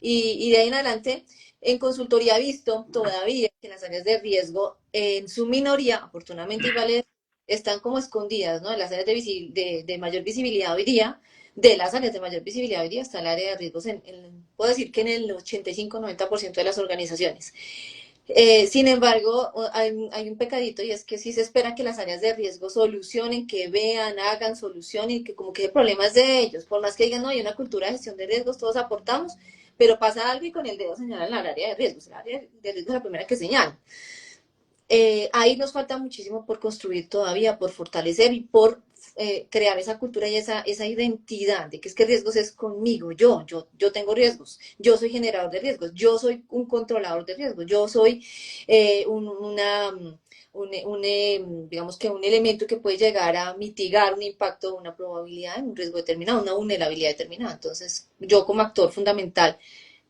Y de ahí en adelante, en consultoría he visto todavía que las áreas de riesgo, en su minoría, afortunadamente iguales, están como escondidas, ¿no? En las áreas de mayor visibilidad hoy día, de las áreas de mayor visibilidad hoy día está el área de riesgos, puedo decir que en el 85-90% de las organizaciones. Sin embargo, hay un pecadito y es que sí se espera que las áreas de riesgo solucionen, que vean, hagan, solucionen, que como que el problema es de ellos. Por más que digan, no, hay una cultura de gestión de riesgos, todos aportamos, pero pasa algo y con el dedo señalan al área de riesgos. El área de riesgos es la primera que señala. Ahí nos falta muchísimo por construir todavía, por fortalecer y por crear esa cultura y esa identidad de que es que riesgos es conmigo, yo tengo riesgos, yo soy generador de riesgos, yo soy un controlador de riesgos, yo soy una, digamos que un elemento que puede llegar a mitigar un impacto, una probabilidad en un riesgo determinado, una vulnerabilidad determinada. Entonces, yo como actor fundamental,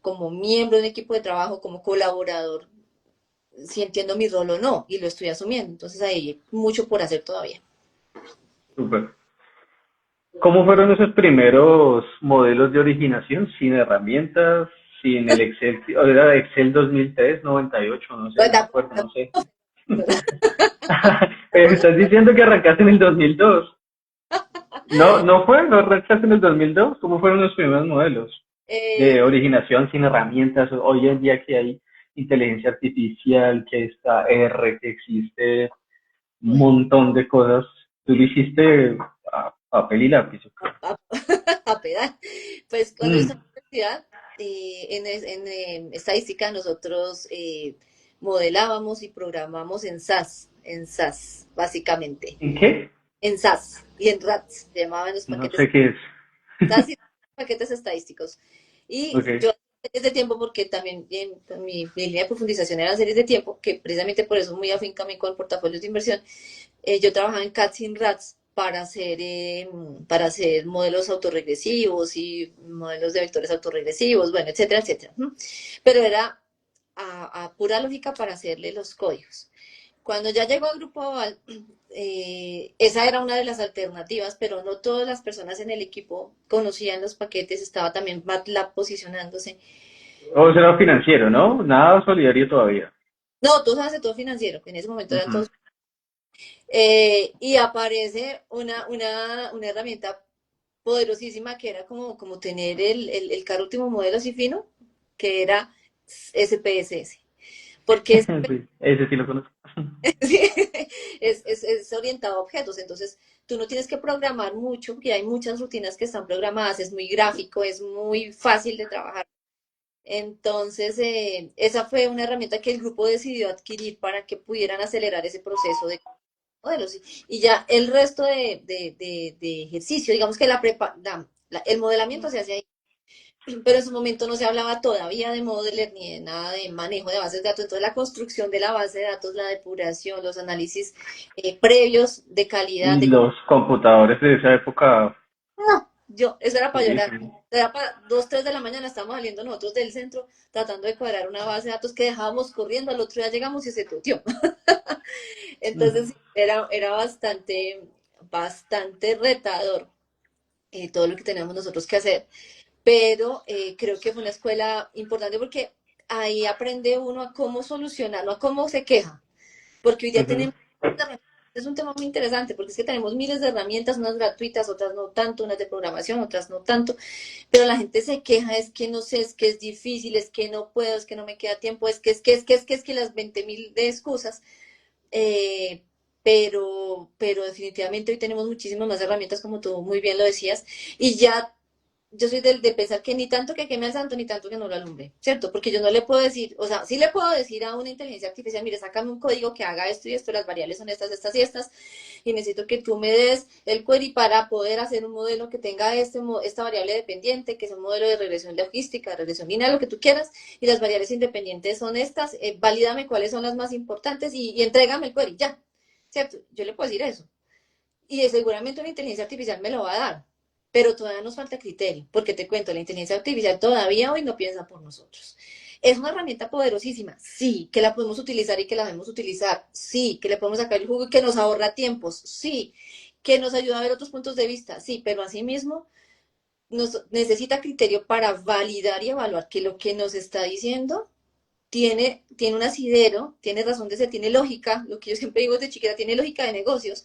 como miembro de un equipo de trabajo, como colaborador, si entiendo mi rol o no, y lo estoy asumiendo. Entonces ahí hay mucho por hacer todavía. Súper. ¿Cómo fueron esos primeros modelos de originación sin herramientas, sin el Excel, o era Excel 2003, 98, no sé, Pues, no me acuerdo, no sé. ¿verdad? Pero estás diciendo que arrancaste en el 2002. No, no fue, no arrancaste en el 2002. ¿Cómo fueron los primeros modelos de Eh, originación sin herramientas? Hoy en día que hay inteligencia artificial, que está R, que existe un bueno, montón de cosas. Tú lo hiciste a papel y lápiz, yo creo. a, a pedal. Pues cuando yo estaba Mm. en la universidad, estadística, nosotros modelábamos y programamos en SAS, básicamente. ¿En qué? En SAS y en RATS, llamaban los No paquetes sé qué es. SAS y paquetes estadísticos. Y Ok. yo series de tiempo, porque también en mi línea de profundización eran series de tiempo, que precisamente por eso muy afín a mí con portafolios de inversión. Yo trabajaba en CATS y en RATS para hacer modelos autorregresivos y modelos de vectores autorregresivos, bueno, etcétera, etcétera. ¿No? Pero era a pura lógica para hacerle los códigos. Cuando ya llegó al grupo Aval, esa era una de las alternativas, pero no todas las personas en el equipo conocían los paquetes, estaba también MATLAB posicionándose. O será financiero, ¿no? Nada solidario todavía. No, todos hacen todo financiero, en ese momento eran Ujú. todos. Y aparece una herramienta poderosísima que era como tener el carro último modelo así fino, que era SPSS. Porque Sí, ese sí lo conozco. sí, es orientado a objetos, entonces tú no tienes que programar mucho, porque hay muchas rutinas que están programadas, es muy gráfico, es muy fácil de trabajar. Entonces, esa fue una herramienta que el grupo decidió adquirir para que pudieran acelerar ese proceso de modelos. Y ya el resto de ejercicio, digamos que el modelamiento se hace ahí, pero en su momento no se hablaba todavía de modeler ni de nada de manejo de bases de datos. Entonces la construcción de la base de datos, la depuración, los análisis previos de calidad, Y los computadores de esa época, eso era para sí, llorar. sí. Era para 2, 3 de la mañana, estábamos saliendo nosotros del centro tratando de cuadrar una base de datos que dejábamos corriendo, al otro día llegamos y se tuteó. Entonces Mm. sí, era bastante retador todo lo que teníamos nosotros que hacer, pero creo que fue una escuela importante porque ahí aprende uno a cómo solucionar, no a cómo se queja, porque hoy día Ujú. tenemos herramientas. Es un tema muy interesante porque es que tenemos miles de herramientas, unas gratuitas, otras no tanto, unas de programación, otras no tanto, pero la gente se queja, es que no sé, es que es difícil, es que no puedo, es que no me queda tiempo, es que las 20.000 de excusas, eh, pero definitivamente hoy tenemos muchísimas más herramientas, como tú muy bien lo decías, y ya yo soy de pensar que ni tanto que queme al santo, ni tanto que no lo alumbre, ¿cierto? Porque yo no le puedo decir, o sea, sí le puedo decir a una inteligencia artificial, mire, sácame un código que haga esto y esto, las variables son estas, estas y estas, y necesito que tú me des el query para poder hacer un modelo que tenga esta variable dependiente, que es un modelo de regresión logística, de regresión lineal, lo que tú quieras, y las variables independientes son estas, valídame cuáles son las más importantes y entrégame el query, ya, ¿cierto? Yo le puedo decir eso. Y seguramente una inteligencia artificial me lo va a dar, pero todavía nos falta criterio, porque te cuento, la inteligencia artificial todavía hoy no piensa por nosotros. Es una herramienta poderosísima, sí, que la podemos utilizar y que la debemos utilizar, sí, que le podemos sacar el jugo y que nos ahorra tiempos, sí, que nos ayuda a ver otros puntos de vista, sí, pero asimismo nos necesita criterio para validar y evaluar que lo que nos está diciendo tiene un asidero, tiene razón de ser, tiene lógica, lo que yo siempre digo desde chiquita, tiene lógica de negocios,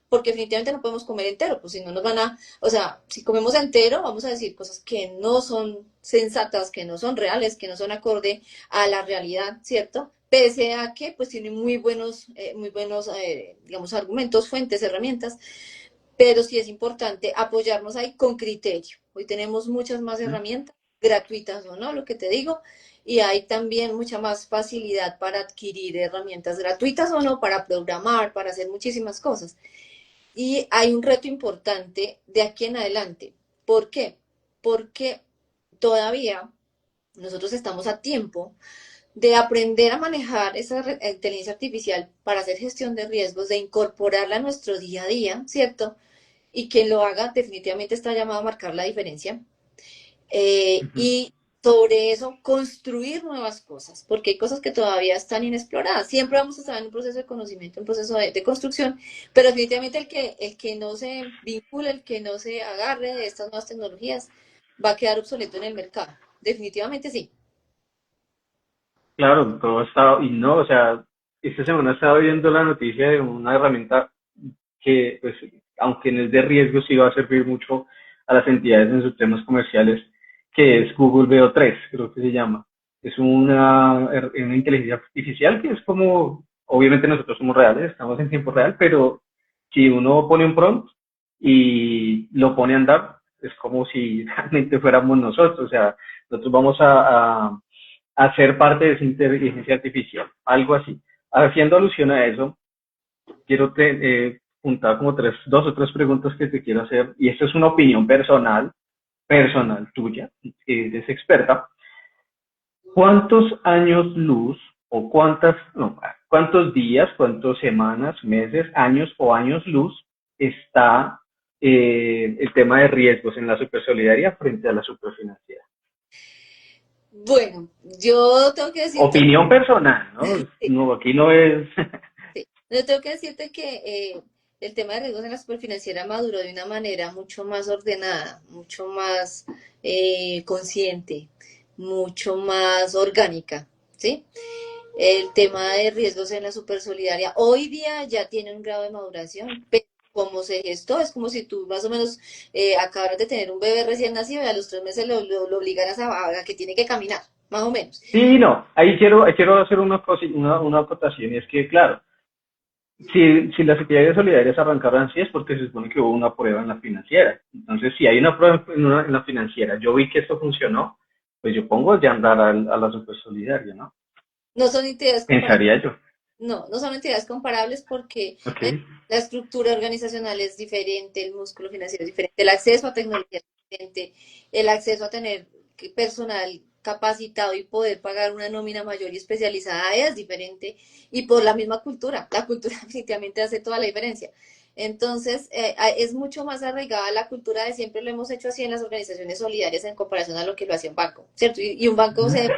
porque definitivamente no podemos comer entero, pues si no nos van a, o sea, si comemos entero, vamos a decir cosas que no son sensatas, que no son reales, que no son acorde a la realidad, ¿cierto? Pese a que pues tiene muy buenos, digamos, argumentos, fuentes, herramientas, pero sí es importante apoyarnos ahí con criterio. Hoy tenemos muchas más herramientas, gratuitas o no, lo que te digo, y hay también mucha más facilidad para adquirir herramientas gratuitas o no, para programar, para hacer muchísimas cosas. Y hay un reto importante de aquí en adelante. ¿Por qué? Porque todavía nosotros estamos a tiempo de aprender a manejar esa inteligencia artificial para hacer gestión de riesgos, de incorporarla a nuestro día a día, ¿cierto? Y quien lo haga definitivamente está llamado a marcar la diferencia. Ujú. Y sobre eso construir nuevas cosas, porque hay cosas que todavía están inexploradas. Siempre vamos a estar en un proceso de conocimiento, un proceso de construcción, pero definitivamente el que no se vincula, el que no se agarre de estas nuevas tecnologías, va a quedar obsoleto en el mercado. Definitivamente sí. Claro, todo está, y no, o sea, esta semana estaba viendo la noticia de una herramienta que, pues, aunque no es de riesgo, sí va a servir mucho a las entidades en sus temas comerciales, que es Google VO3, creo que se llama. Es una inteligencia artificial que es como, obviamente nosotros somos reales, estamos en tiempo real, pero si uno pone un prompt y lo pone a andar, es como si realmente fuéramos nosotros, o sea, nosotros vamos a ser parte de esa inteligencia artificial, algo así. Haciendo alusión a eso, quiero juntar como dos o tres preguntas que te quiero hacer, y esto es una opinión personal tuya, que eres experta. ¿Cuántos años luz o cuántos días, cuántas semanas, meses, años o años luz está el tema de riesgos en la supersolidaria frente a la superfinanciera? Bueno, yo tengo que decirte, Opinión personal, ¿no? No, aquí no es. sí, yo tengo que decirte que el tema de riesgos en la superfinanciera maduró de una manera mucho más ordenada, mucho más consciente, mucho más orgánica, ¿sí? El tema de riesgos en la supersolidaria hoy día ya tiene un grado de maduración, pero como se gestó, es como si tú más o menos acabaras de tener un bebé recién nacido y a los 3 meses lo obligaras a que tiene que caminar, más o menos. Sí, no, ahí quiero hacer una acotación, y es que, claro, si las actividades solidarias arrancaron así es porque se supone que hubo una prueba en la financiera. Entonces, si hay una prueba en la financiera, yo vi que esto funcionó, pues yo pongo ya a andar a la super solidaria, ¿no? No son entidades comparables. Pensaría yo. No, no son entidades comparables porque Ok. la estructura organizacional es diferente, el músculo financiero es diferente, el acceso a tecnología es diferente, el acceso a tener personal capacitado y poder pagar una nómina mayor y especializada es diferente y por la misma cultura. La cultura definitivamente hace toda la diferencia. Entonces, es mucho más arraigada la cultura de siempre lo hemos hecho así en las organizaciones solidarias en comparación a lo que lo hacía un banco, ¿cierto? Y un banco Ujú. se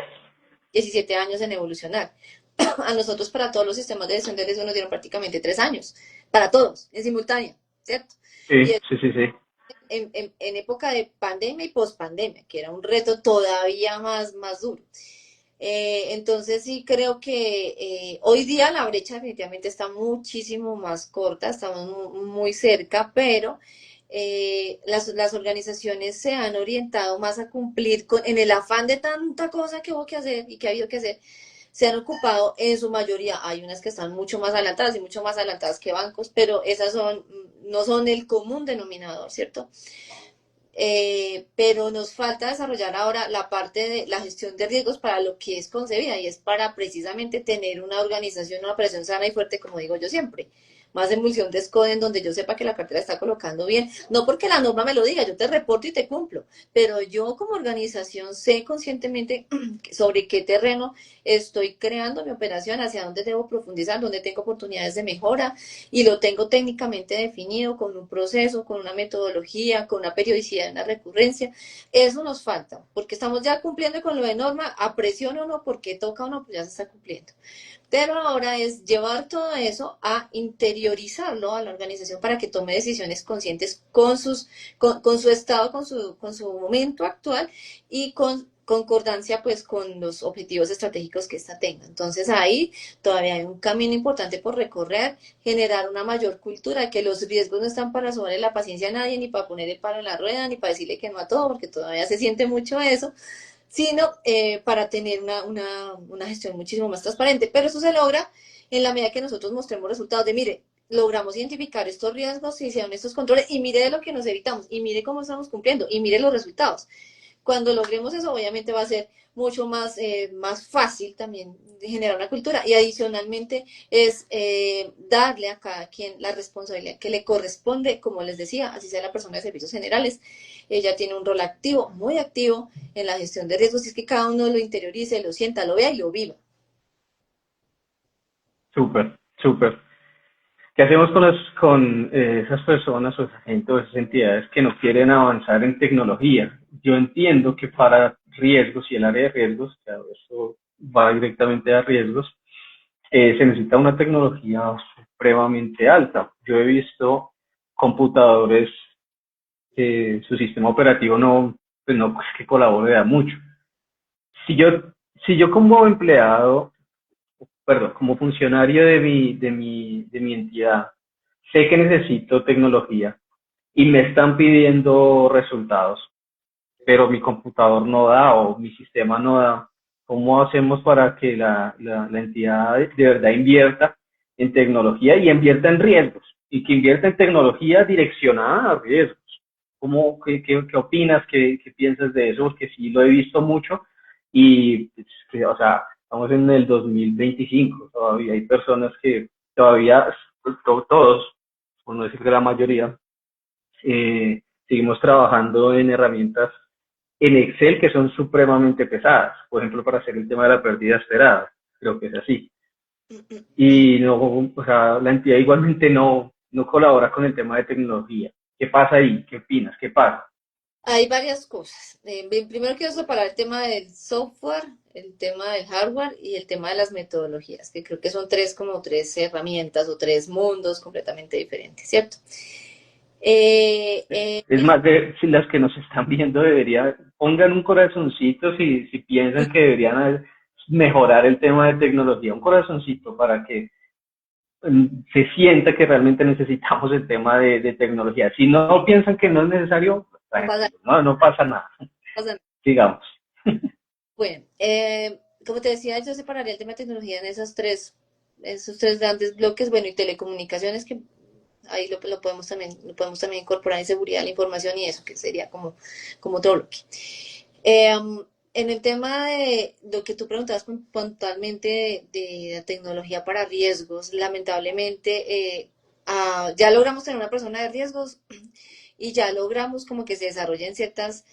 17 años en evolucionar. A nosotros para todos los sistemas de gestión de riesgo nos dieron prácticamente 3 años, para todos, en simultánea, ¿cierto? Sí, Y sí, sí, sí. en época de pandemia y pospandemia, que era un reto todavía más duro. Entonces sí creo que hoy día la brecha definitivamente está muchísimo más corta, estamos muy cerca, pero las organizaciones se han orientado más a cumplir en el afán de tanta cosa que hubo que hacer y que ha habido que hacer, se han ocupado en su mayoría, hay unas que están mucho más adelantadas y mucho más adelantadas que bancos, pero esas no son el común denominador, ¿cierto? Pero nos falta desarrollar ahora la parte de la gestión de riesgos para lo que es concebida y es para precisamente tener una organización, una operación sana y fuerte, como digo yo siempre. Más emulsión de SCODE en donde yo sepa que la cartera está colocando bien, no porque la norma me lo diga, yo te reporto y te cumplo, pero yo como organización sé conscientemente sobre qué terreno estoy creando mi operación, hacia dónde debo profundizar, dónde tengo oportunidades de mejora, y lo tengo técnicamente definido con un proceso, con una metodología, con una periodicidad, una recurrencia. Eso nos falta, porque estamos ya cumpliendo con lo de norma, a presión o no, porque toca o no, pues ya se está cumpliendo. Pero ahora es llevar todo eso a interiorizarlo a la organización para que tome decisiones conscientes con su estado, con su momento actual y con concordancia pues con los objetivos estratégicos que ésta tenga. Entonces ahí todavía hay un camino importante por recorrer, generar una mayor cultura, que los riesgos no están para sobre la paciencia a nadie, ni para poner el palo en la rueda, ni para decirle que no a todo, porque todavía se siente mucho eso, sino para tener una gestión muchísimo más transparente. Pero eso se logra en la medida que nosotros mostremos resultados de, mire, logramos identificar estos riesgos, se hicieron estos controles y mire de lo que nos evitamos y mire cómo estamos cumpliendo y mire los resultados. cuando logremos eso, obviamente va a ser mucho más, más fácil también generar una cultura. Y adicionalmente es darle a cada quien la responsabilidad que le corresponde, como les decía, así sea la persona de servicios generales. Ella tiene un rol activo, muy activo en la gestión de riesgos, y es que cada uno lo interiorice, lo sienta, lo vea y lo viva. Súper, súper. ¿Qué hacemos con esas personas o esas gente o esas entidades que no quieren avanzar en tecnología? Yo entiendo que para riesgos y el área de riesgos, claro, eso va directamente a riesgos, se necesita una tecnología supremamente alta. Yo he visto computadores que su sistema operativo no, pues no es que colabore da mucho. Si yo, si yo como empleado, perdón, como funcionario de mi entidad, sé que necesito tecnología y me están pidiendo resultados, pero mi computador no da o mi sistema no da, ¿cómo hacemos para que la entidad de verdad invierta en tecnología y invierta en riesgos? Y que invierta en tecnología direccionada a riesgos. ¿Qué opinas? ¿Qué piensas de eso? Porque sí lo he visto mucho y, pues, o sea, estamos en el 2025, todavía hay personas que todavía, todos, por no decir que la mayoría, seguimos trabajando en herramientas en Excel que son supremamente pesadas, por ejemplo, para hacer el tema de la pérdida esperada, creo que es así. Y no, o sea, la entidad igualmente no colabora con el tema de tecnología. ¿Qué pasa ahí? ¿Qué opinas? ¿Qué pasa? Hay varias cosas. Primero quiero separar el tema del software, el tema del hardware y el tema de las metodologías, que creo que son tres, como tres herramientas o tres mundos completamente diferentes, ¿cierto? Es más, si las que nos están viendo deberían, pongan un corazoncito si piensan que deberían mejorar el tema de tecnología, un corazoncito para que se sienta que realmente necesitamos el tema de tecnología. Si no piensan que no es necesario, No pasa, no pasa nada. no pasa nada. Sigamos. Bueno, como te decía, yo separaría el tema de tecnología en esos tres grandes bloques, bueno, y telecomunicaciones, que ahí lo podemos también incorporar en seguridad de la información y eso, que sería como otro bloque. Eh, en el tema de lo que tú preguntabas puntualmente de la tecnología para riesgos, lamentablemente ya logramos tener una persona de riesgos y ya logramos como que se desarrollen ciertas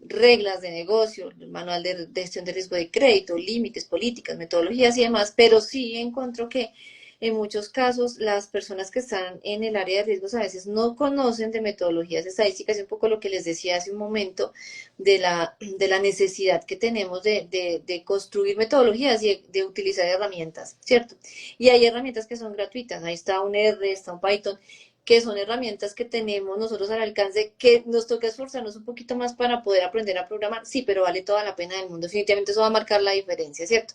reglas de negocio, el manual de gestión de riesgo de crédito, límites, políticas, metodologías y demás, pero sí encuentro que en muchos casos las personas que están en el área de riesgos a veces no conocen de metodologías estadísticas, y un poco lo que les decía hace un momento de la necesidad que tenemos de construir metodologías y de utilizar herramientas, ¿cierto? Y hay herramientas que son gratuitas, ahí está un R, está un Python, que son herramientas que tenemos nosotros al alcance, que nos toca esforzarnos un poquito más para poder aprender a programar, sí, pero vale toda la pena del mundo, definitivamente eso va a marcar la diferencia, ¿cierto?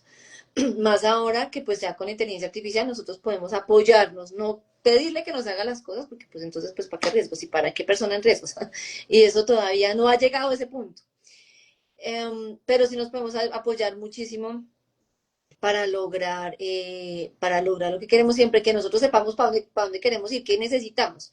Más ahora que pues ya con inteligencia artificial nosotros podemos apoyarnos, no pedirle que nos haga las cosas, porque pues entonces pues para qué riesgos y para qué persona en riesgos, y eso todavía no ha llegado a ese punto. Pero sí nos podemos apoyar muchísimo para lograr lo que queremos, siempre que nosotros sepamos para dónde queremos ir, qué necesitamos.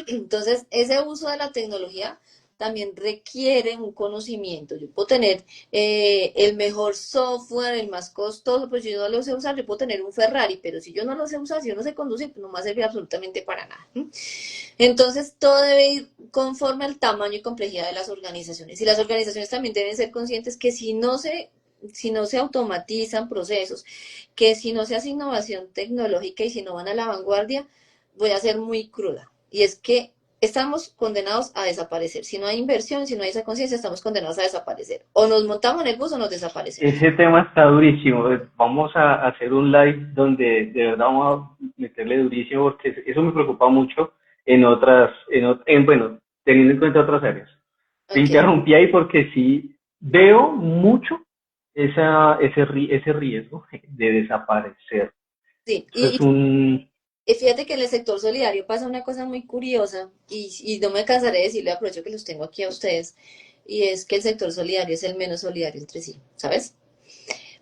Entonces, ese uso de la tecnología también requiere un conocimiento. Yo puedo tener el mejor software, el más costoso, pues yo no lo sé usar, yo puedo tener un Ferrari, pero si yo no lo sé usar, si yo no sé conducir, pues no me va a servir absolutamente para nada. Entonces, todo debe ir conforme al tamaño y complejidad de las organizaciones. Y las organizaciones también deben ser conscientes que si no se automatizan procesos, que si no se hace innovación tecnológica y si no van a la vanguardia, voy a ser muy cruda. Y es que estamos condenados a desaparecer. Si no hay inversión, si no hay esa conciencia, estamos condenados a desaparecer. O nos montamos en el bus o nos desaparecemos. Ese tema está durísimo. Vamos a hacer un live donde de verdad vamos a meterle durísimo porque eso me preocupa mucho en otras, bueno, teniendo en cuenta otras áreas. Te Ok. interrumpí ahí porque sí veo mucho ese riesgo de desaparecer. Sí, Eso es un, y fíjate que en el sector solidario pasa una cosa muy curiosa y no me cansaré de decirle, aprovecho que los tengo aquí a ustedes, y es que el sector solidario es el menos solidario entre sí, ¿sabes?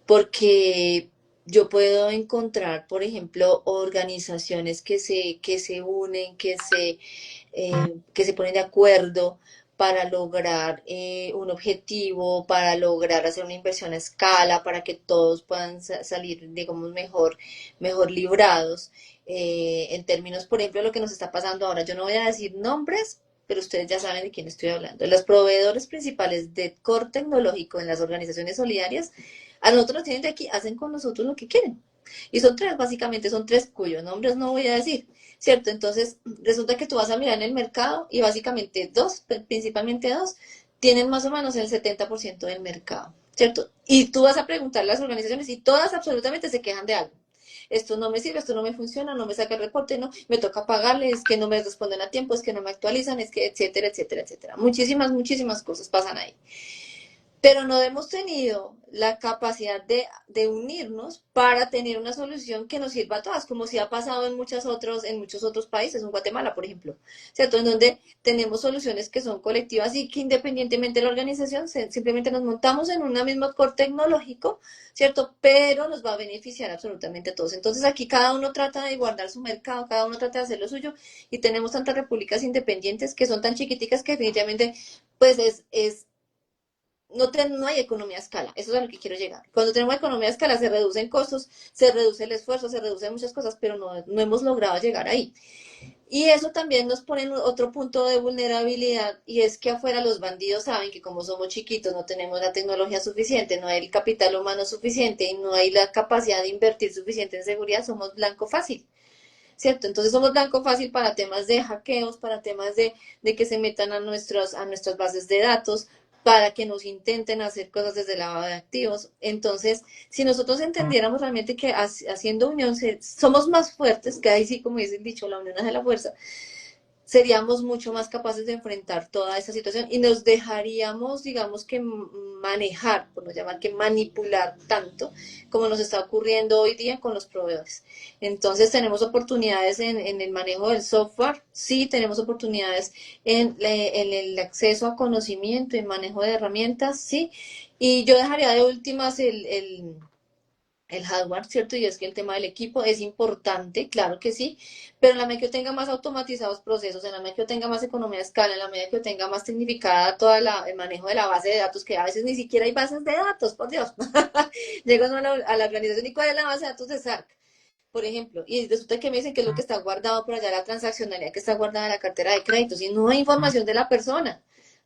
Porque yo puedo encontrar, por ejemplo, organizaciones que se unen, que se ponen de acuerdo para lograr un objetivo, para lograr hacer una inversión a escala, para que todos puedan salir, digamos, mejor librados. En términos, por ejemplo, lo que nos está pasando ahora, yo no voy a decir nombres, pero ustedes ya saben de quién estoy hablando. Los proveedores principales de core tecnológico en las organizaciones solidarias, a nosotros nos tienen de aquí, hacen con nosotros lo que quieren. Y son tres, básicamente, son tres cuyos nombres no voy a decir, ¿cierto? Entonces, resulta que tú vas a mirar en el mercado y básicamente dos, principalmente dos, tienen más o menos el 70% del mercado, ¿cierto? Y tú vas a preguntarle a las organizaciones y todas absolutamente se quejan de algo. Esto no me sirve, esto no me funciona, no me saca el reporte, no, me toca pagarle, es que no me responden a tiempo, es que no me actualizan, es que etcétera, etcétera, etcétera. Muchísimas cosas pasan ahí. Pero no hemos tenido la capacidad de unirnos para tener una solución que nos sirva a todas, como si ha pasado en muchos otros países, en Guatemala, por ejemplo, ¿cierto? En donde tenemos soluciones que son colectivas y que independientemente de la organización, simplemente nos montamos en un mismo core tecnológico, ¿cierto? Pero nos va a beneficiar absolutamente a todos. Entonces aquí cada uno trata de guardar su mercado, cada uno trata de hacer lo suyo y tenemos tantas repúblicas independientes que son tan chiquiticas que definitivamente, pues no hay economía a escala, eso es a lo que quiero llegar. Cuando tenemos economía a escala se reducen costos, se reduce el esfuerzo, se reducen muchas cosas, pero no hemos logrado llegar ahí. Y eso también nos pone en otro punto de vulnerabilidad y es que afuera los bandidos saben que como somos chiquitos no tenemos la tecnología suficiente, no hay el capital humano suficiente y no hay la capacidad de invertir suficiente en seguridad, somos blanco fácil. ¿Cierto? Entonces somos blanco fácil para temas de hackeos, para temas de que se metan a nuestras bases de datos, para que nos intenten hacer cosas desde el lavado de activos. Entonces, si nosotros entendiéramos realmente que haciendo unión somos más fuertes, que ahí sí, como dice el dicho, la unión hace la fuerza, seríamos mucho más capaces de enfrentar toda esa situación y nos dejaríamos, digamos que manejar, por no llamar que manipular tanto, como nos está ocurriendo hoy día con los proveedores. Entonces tenemos oportunidades en el manejo del software, sí, tenemos oportunidades en el acceso a conocimiento y manejo de herramientas, sí, y yo dejaría de últimas el hardware, ¿cierto? Y es que el tema del equipo es importante, claro que sí, pero en la medida que yo tenga más automatizados procesos, en la medida que yo tenga más economía de escala, en la medida que yo tenga más tecnificada el manejo de la base de datos, que a veces ni siquiera hay bases de datos, por Dios. Llego a la organización y ¿cuál es la base de datos de SAC? Por ejemplo, y resulta que me dicen que es lo que está guardado por allá, la transaccionalidad que está guardada en la cartera de créditos, y no hay información de la persona.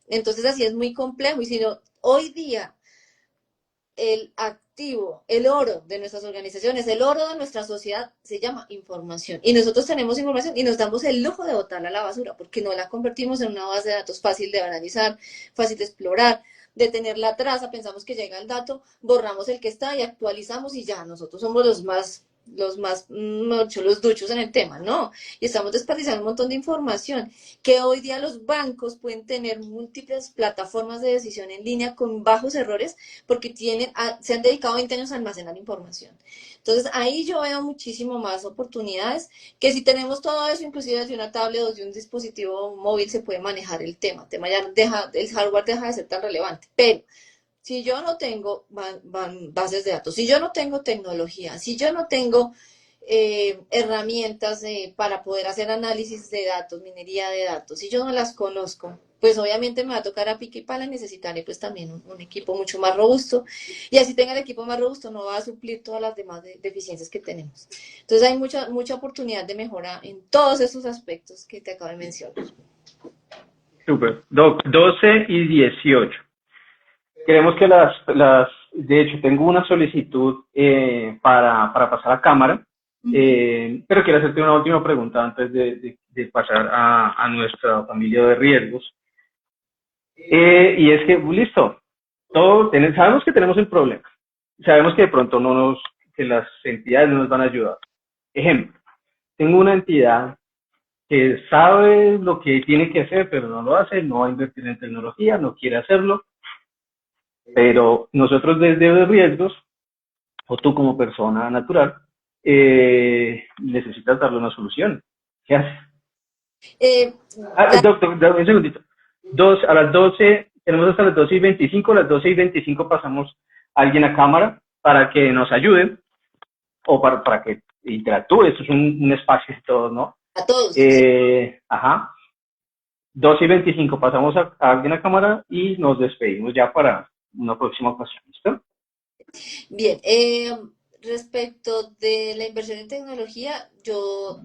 Entonces así es muy complejo, y si no, hoy día el activo, el oro de nuestras organizaciones, el oro de nuestra sociedad se llama información. Y nosotros tenemos información y nos damos el lujo de botarla a la basura porque no la convertimos en una base de datos fácil de analizar, fácil de explorar, de tener la traza, pensamos que llega el dato, borramos el que está y actualizamos y ya, nosotros somos los duchos en el tema, ¿no? Y estamos desperdiciando un montón de información que hoy día los bancos pueden tener múltiples plataformas de decisión en línea con bajos errores porque se han dedicado 20 años a almacenar información. Entonces ahí yo veo muchísimo más oportunidades que si tenemos todo eso, inclusive desde una tablet o de un dispositivo móvil se puede manejar el tema. El tema ya el hardware deja de ser tan relevante, pero si yo no tengo bases de datos, si yo no tengo tecnología, si yo no tengo herramientas para poder hacer análisis de datos, minería de datos, si yo no las conozco, pues obviamente me va a tocar a pique y pala, necesitaré pues también un equipo mucho más robusto y así tenga el equipo más robusto no va a suplir todas las demás deficiencias que tenemos. Entonces hay mucha oportunidad de mejora en todos esos aspectos que te acabo de mencionar. Súper. Doc, 12 y 18. Queremos que de hecho, tengo una solicitud para pasar a cámara, pero quiero hacerte una última pregunta antes de pasar a nuestra familia de riesgos. Y es que, listo, sabemos que tenemos el problema, sabemos que de pronto que las entidades no nos van a ayudar. Ejemplo, tengo una entidad que sabe lo que tiene que hacer, pero no lo hace, no va a invertir en tecnología, no quiere hacerlo. Pero nosotros desde riesgos, o tú como persona natural, necesitas darle una solución. ¿Qué haces? Doctor, un segundito. A las 12, tenemos hasta las 12:25, a las 12:25 pasamos a alguien a cámara para que nos ayuden, o para que interactúe. Esto es un espacio de todos, ¿no? A todos. Ajá. 2:25 pasamos a alguien a cámara y nos despedimos ya para una próxima ocasión. ¿Listo? Bien, respecto de la inversión en tecnología, yo,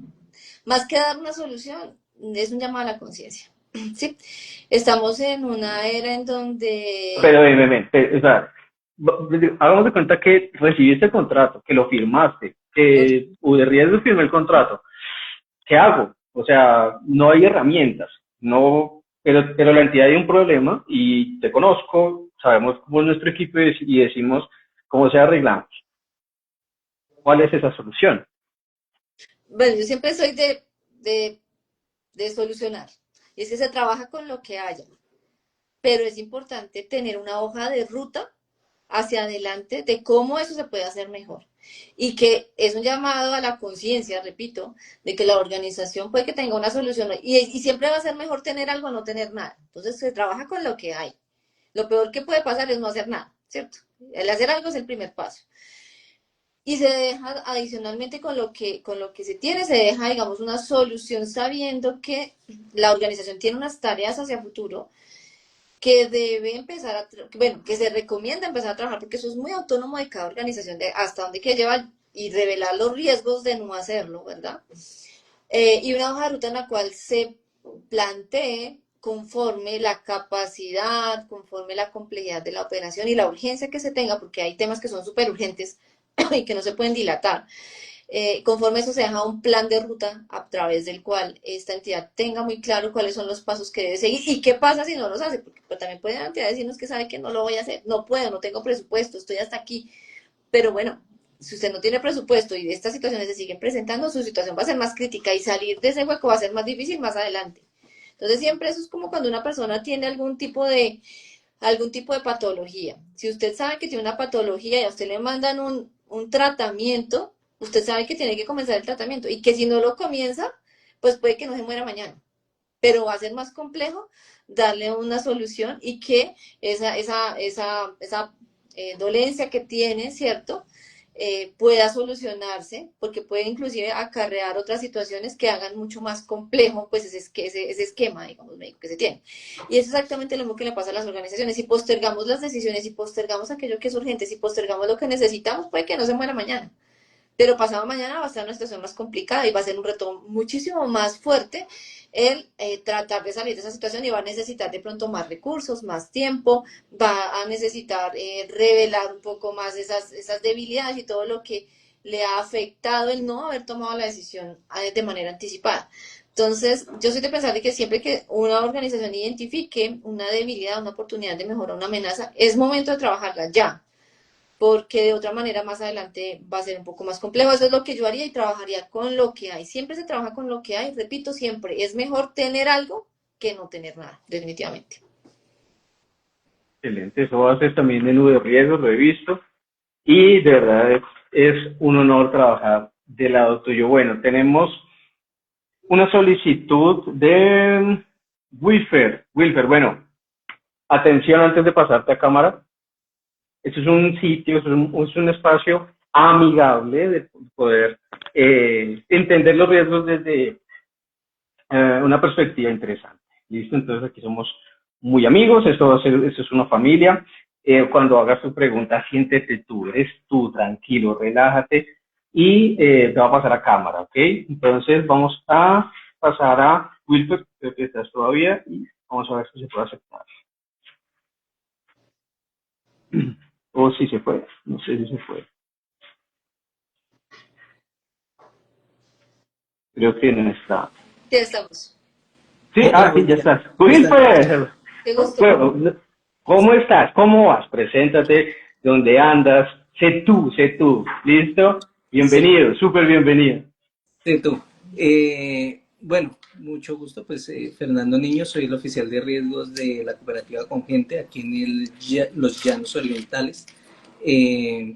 más que dar una solución, es un llamado a la conciencia. ¿Sí? Estamos en una era en donde, Pero o sea, hagamos de cuenta que recibiste el contrato, que lo firmaste, que de riesgo firmé el contrato. ¿Qué hago? O sea, no hay herramientas, no, pero la entidad hay un problema y te conozco, sabemos cómo es nuestro equipo y decimos cómo se arreglamos. ¿Cuál es esa solución? bueno, yo siempre soy de, de solucionar. Y es que se trabaja con lo que haya, pero es importante tener una hoja de ruta hacia adelante de cómo eso se puede hacer mejor. Y que es un llamado a la conciencia, repito, de que la organización puede que tenga una solución y siempre va a ser mejor tener algo a no tener nada. Entonces se trabaja con lo que hay. Lo peor que puede pasar es no hacer nada, ¿cierto? El hacer algo es el primer paso. Y se deja adicionalmente con lo que se tiene, se deja, digamos, una solución sabiendo que la organización tiene unas tareas hacia futuro que debe empezar a, bueno, que se recomienda empezar a trabajar, porque eso es muy autónomo de cada organización, de hasta dónde quiere llevar y revelar los riesgos de no hacerlo, ¿verdad? Y una hoja de ruta en la cual se plantee conforme la capacidad, conforme la complejidad de la operación y la urgencia que se tenga, porque hay temas que son súper urgentes y que no se pueden dilatar. Conforme eso se deja un plan de ruta a través del cual esta entidad tenga muy claro cuáles son los pasos que debe seguir y qué pasa si no los hace, porque pues, también puede la entidad decirnos que sabe que no lo voy a hacer, no puedo, no tengo presupuesto, estoy hasta aquí, pero bueno, si usted no tiene presupuesto y estas situaciones se siguen presentando, su situación va a ser más crítica y salir de ese hueco va a ser más difícil más adelante. Entonces siempre eso es como cuando una persona tiene algún tipo de patología. Si usted sabe que tiene una patología y a usted le mandan un tratamiento, usted sabe que tiene que comenzar el tratamiento y que si no lo comienza, pues puede que no se muera mañana, pero va a ser más complejo darle una solución y que esa dolencia que tiene, ¿cierto? Pueda solucionarse, porque puede inclusive acarrear otras situaciones que hagan mucho más complejo pues ese esquema, digamos, médico que se tiene. Y es exactamente lo mismo que le pasa a las organizaciones. Si postergamos las decisiones, si postergamos aquello que es urgente, si postergamos lo que necesitamos, puede que no se muera mañana. Pero pasado mañana va a estar una situación más complicada y va a ser un reto muchísimo más fuerte el tratar de salir de esa situación y va a necesitar de pronto más recursos, más tiempo, va a necesitar revelar un poco más esas debilidades y todo lo que le ha afectado el no haber tomado la decisión de manera anticipada. Entonces, yo soy de pensar de que siempre que una organización identifique una debilidad, una oportunidad de mejora, una amenaza, es momento de trabajarla ya, porque de otra manera más adelante va a ser un poco más complejo. Eso es lo que yo haría y trabajaría con lo que hay. Siempre se trabaja con lo que hay, repito siempre, es mejor tener algo que no tener nada, definitivamente. Excelente, eso haces también menú de riesgos, lo he visto. Y de verdad es un honor trabajar del lado tuyo. Bueno, tenemos una solicitud de Wilfer. Wilfer, bueno, atención antes de pasarte a cámara. Esto es un sitio, es un espacio amigable de poder entender los riesgos desde una perspectiva interesante. ¿Listo? Entonces aquí somos muy amigos, esto es una familia. Cuando hagas tu pregunta, siéntete tú, eres tú, tranquilo, relájate y te va a pasar a cámara, ¿ok? Entonces vamos a pasar a Wilfred, creo que estás todavía y vamos a ver si se puede aceptar. O si se puede, no sé si se puede. Creo que no está. Ya estamos. Sí, Hola, sí, buen ya día. estás. ¿Cómo están? Wilfred, Qué gusto. bueno, ¿cómo estás? ¿Cómo vas? Preséntate, ¿dónde andas? Sé tú, ¿listo? Sí, Bienvenido, súper bienvenido. sí, tú. Bueno, mucho gusto. Pues Fernando Niño, soy el oficial de riesgos de la cooperativa Congente aquí en los Llanos Orientales. Eh,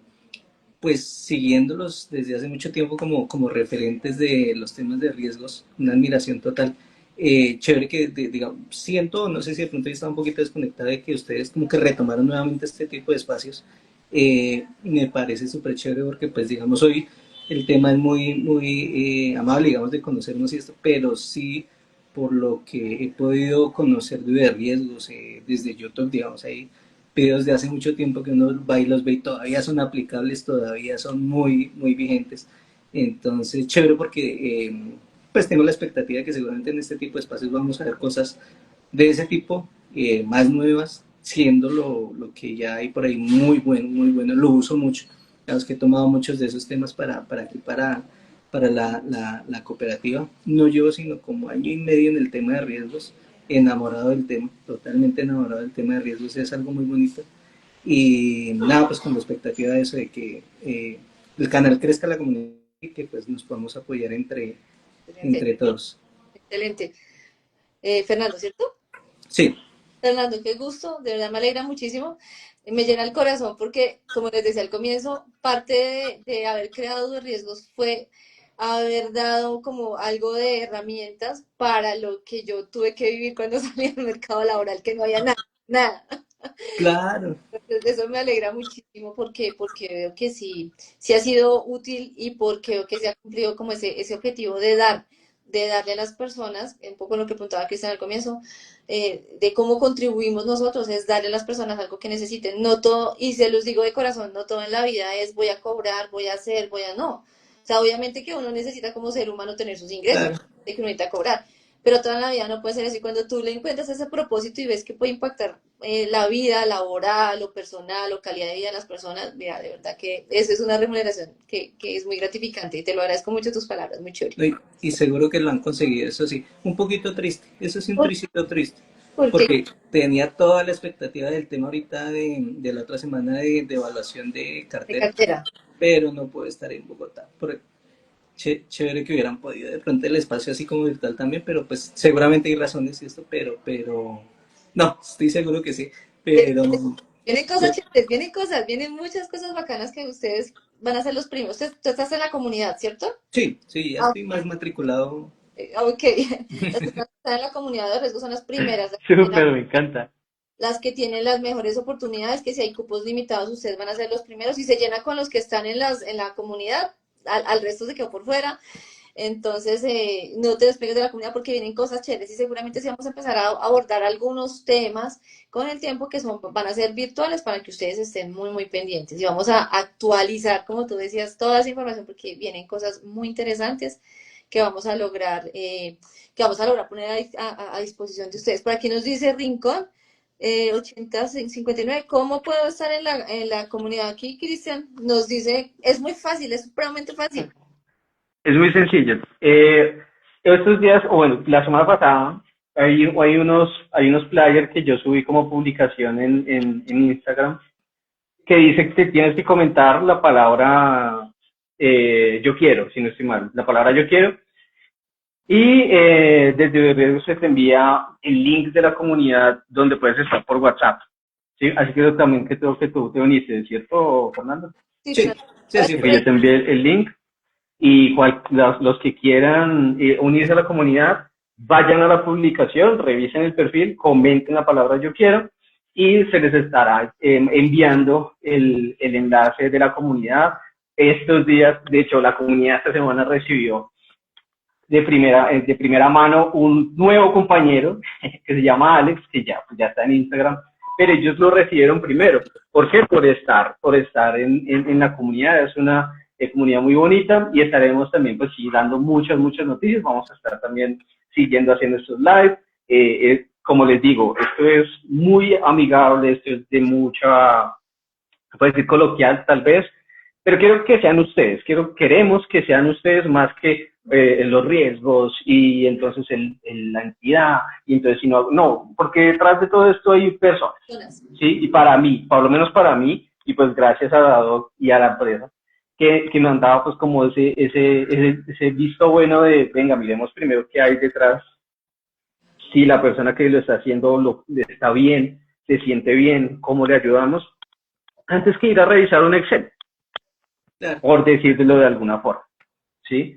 pues siguiéndolos desde hace mucho tiempo como referentes de los temas de riesgos, una admiración total. Chévere que, digamos, siento, no sé si de pronto estaba un poquito desconectada de que ustedes como que retomaron nuevamente este tipo de espacios. Me parece súper chévere porque pues digamos hoy el tema es muy amable, digamos, de conocernos y esto, pero sí por lo que he podido conocer de riesgos desde YouTube, digamos, hay videos de hace mucho tiempo que uno va y los ve y todavía son aplicables, todavía son muy, muy vigentes. Entonces, chévere porque pues tengo la expectativa de que seguramente en este tipo de espacios vamos a ver cosas de ese tipo, más nuevas, siendo lo que ya hay por ahí muy bueno, lo uso mucho. Digamos que he tomado muchos de esos temas para aquí, para la cooperativa. No llevo sino como año y medio en el tema de riesgos, enamorado del tema, totalmente enamorado del tema de riesgos, es algo muy bonito. Y nada, pues con la expectativa de eso, de que el canal crezca, la comunidad y que pues nos podamos apoyar Excelente, entre todos. excelente. Fernando, ¿cierto? Sí, Fernando, qué gusto, de verdad me alegra muchísimo. Me llena el corazón porque, como les decía al comienzo, parte de haber creado de riesgos fue haber dado como algo de herramientas para lo que yo tuve que vivir cuando salí al mercado laboral, que no había nada, nada. claro. Entonces, eso me alegra muchísimo porque veo que sí, sí ha sido útil y porque veo que se ha cumplido como ese objetivo de darle a las personas, un poco lo que preguntaba Cristian al comienzo, de cómo contribuimos nosotros, es darle a las personas algo que necesiten. No todo, y se los digo de corazón, no todo en la vida es voy a cobrar, voy a hacer, voy a no. O sea, obviamente que uno necesita como ser humano tener sus ingresos, Claro. de que uno necesita cobrar, pero toda la vida no puede ser así. Cuando tú le encuentras ese propósito y ves que puede impactar la vida laboral o personal o calidad de vida de las personas, mira, de verdad que eso es una remuneración que es muy gratificante y te lo agradezco mucho tus palabras, muy chévere. Y seguro que lo han conseguido, eso sí. Un poquito triste, eso sí, un ¿Por, tricito triste, por qué? porque tenía toda la expectativa del tema ahorita de la otra semana de evaluación de De cartera, cartera. pero no puedo estar en Bogotá. Chévere que hubieran podido de pronto el espacio así como virtual también, pero pues seguramente hay razones y esto, pero, no, estoy seguro que sí, pero, Vienen cosas chéveres, vienen cosas, vienen muchas cosas bacanas que ustedes van a ser los primeros. Tú estás en la comunidad, ¿cierto? sí, sí, ya Ah, estoy más matriculado. ok. Las personas que están en la comunidad de riesgo son las primeras, Súper, me encanta. las que tienen las mejores oportunidades, que si hay cupos limitados, ustedes van a ser los primeros. Y se llena con los que están en la comunidad, al resto se quedó por fuera. Entonces, no te despegues de la comunidad porque vienen cosas chéveres y seguramente sí vamos a empezar a abordar algunos temas con el tiempo que van a ser virtuales para que ustedes estén muy pendientes. Y vamos a actualizar, como tú decías, toda esa información porque vienen cosas muy interesantes que vamos a lograr, poner a disposición de ustedes. Por aquí nos dice Rincón, 8059, ¿cómo puedo estar en la comunidad? Aquí, Cristian, nos dice, es muy fácil, es supremamente fácil. Es muy sencillo. Estos días, o bueno, la semana pasada, hay unos flyers que yo subí como publicación en Instagram que dice que tienes que comentar la palabra yo quiero, si no estoy mal, la palabra yo quiero. Y desde Riesgo se te envía el link de la comunidad donde puedes estar por WhatsApp. ¿Sí? Así que también que creo que tú te uniste, ¿cierto, Fernando? Sí, Sí, Fernando. sí, así Que fue. yo te envié el link y los que quieran unirse a la comunidad, vayan a la publicación, revisen el perfil, comenten la palabra yo quiero y se les estará enviando el enlace de la comunidad. Estos días, de hecho, la comunidad esta semana recibió de primera mano un nuevo compañero que se llama Alex, que pues ya está en Instagram, pero ellos lo recibieron primero. ¿Por qué? Por estar en la comunidad. Es una comunidad muy bonita y estaremos también pues sí dando muchas noticias. Vamos a estar también siguiendo haciendo estos live. Como les digo, esto es muy amigable, esto es de mucha, puede decir coloquial tal vez, pero quiero que sean ustedes, queremos que sean ustedes más que los riesgos y entonces la entidad, y entonces si no, porque detrás de todo esto hay personas, ¿sí? Y para mí, por lo menos para mí, y pues gracias a Dado y a la empresa, que me han dado pues como ese visto bueno de, venga, miremos primero qué hay detrás, si la persona que lo está haciendo está bien, se siente bien, cómo le ayudamos, antes que ir a revisar un Excel, Claro. por decirlo de alguna forma, ¿sí?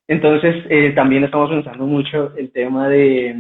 Entonces, también estamos pensando mucho el tema de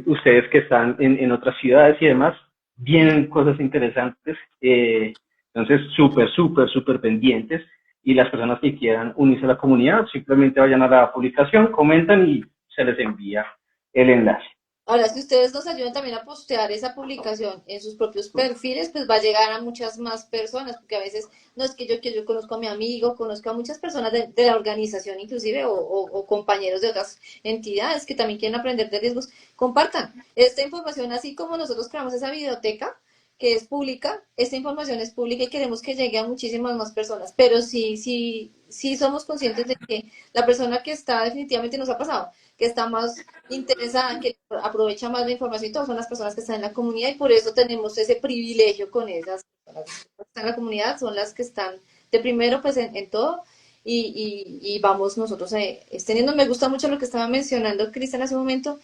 ustedes que están en otras ciudades y demás, vienen cosas interesantes, entonces súper pendientes, y las personas que quieran unirse a la comunidad, simplemente vayan a la publicación, comentan y se les envía el enlace. Ahora, si ustedes nos ayudan también a postear esa publicación en sus propios perfiles, pues va a llegar a muchas más personas, porque a veces no es que yo conozco a mi amigo, conozco a muchas personas de la organización inclusive, o compañeros de otras entidades que también quieren aprender de riesgos. Compartan esta información, así como nosotros creamos esa biblioteca que es pública, esta información es pública y queremos que llegue a muchísimas más personas, pero sí somos conscientes de que la persona que está definitivamente nos ha pasado, que está más interesada, que aprovecha más la información y todo, son las personas que están en la comunidad y por eso tenemos ese privilegio con esas personas que están en la comunidad, son las que están de primero pues en todo y vamos nosotros extendiendo. Me gusta mucho lo que estaba mencionando Cristian hace un momento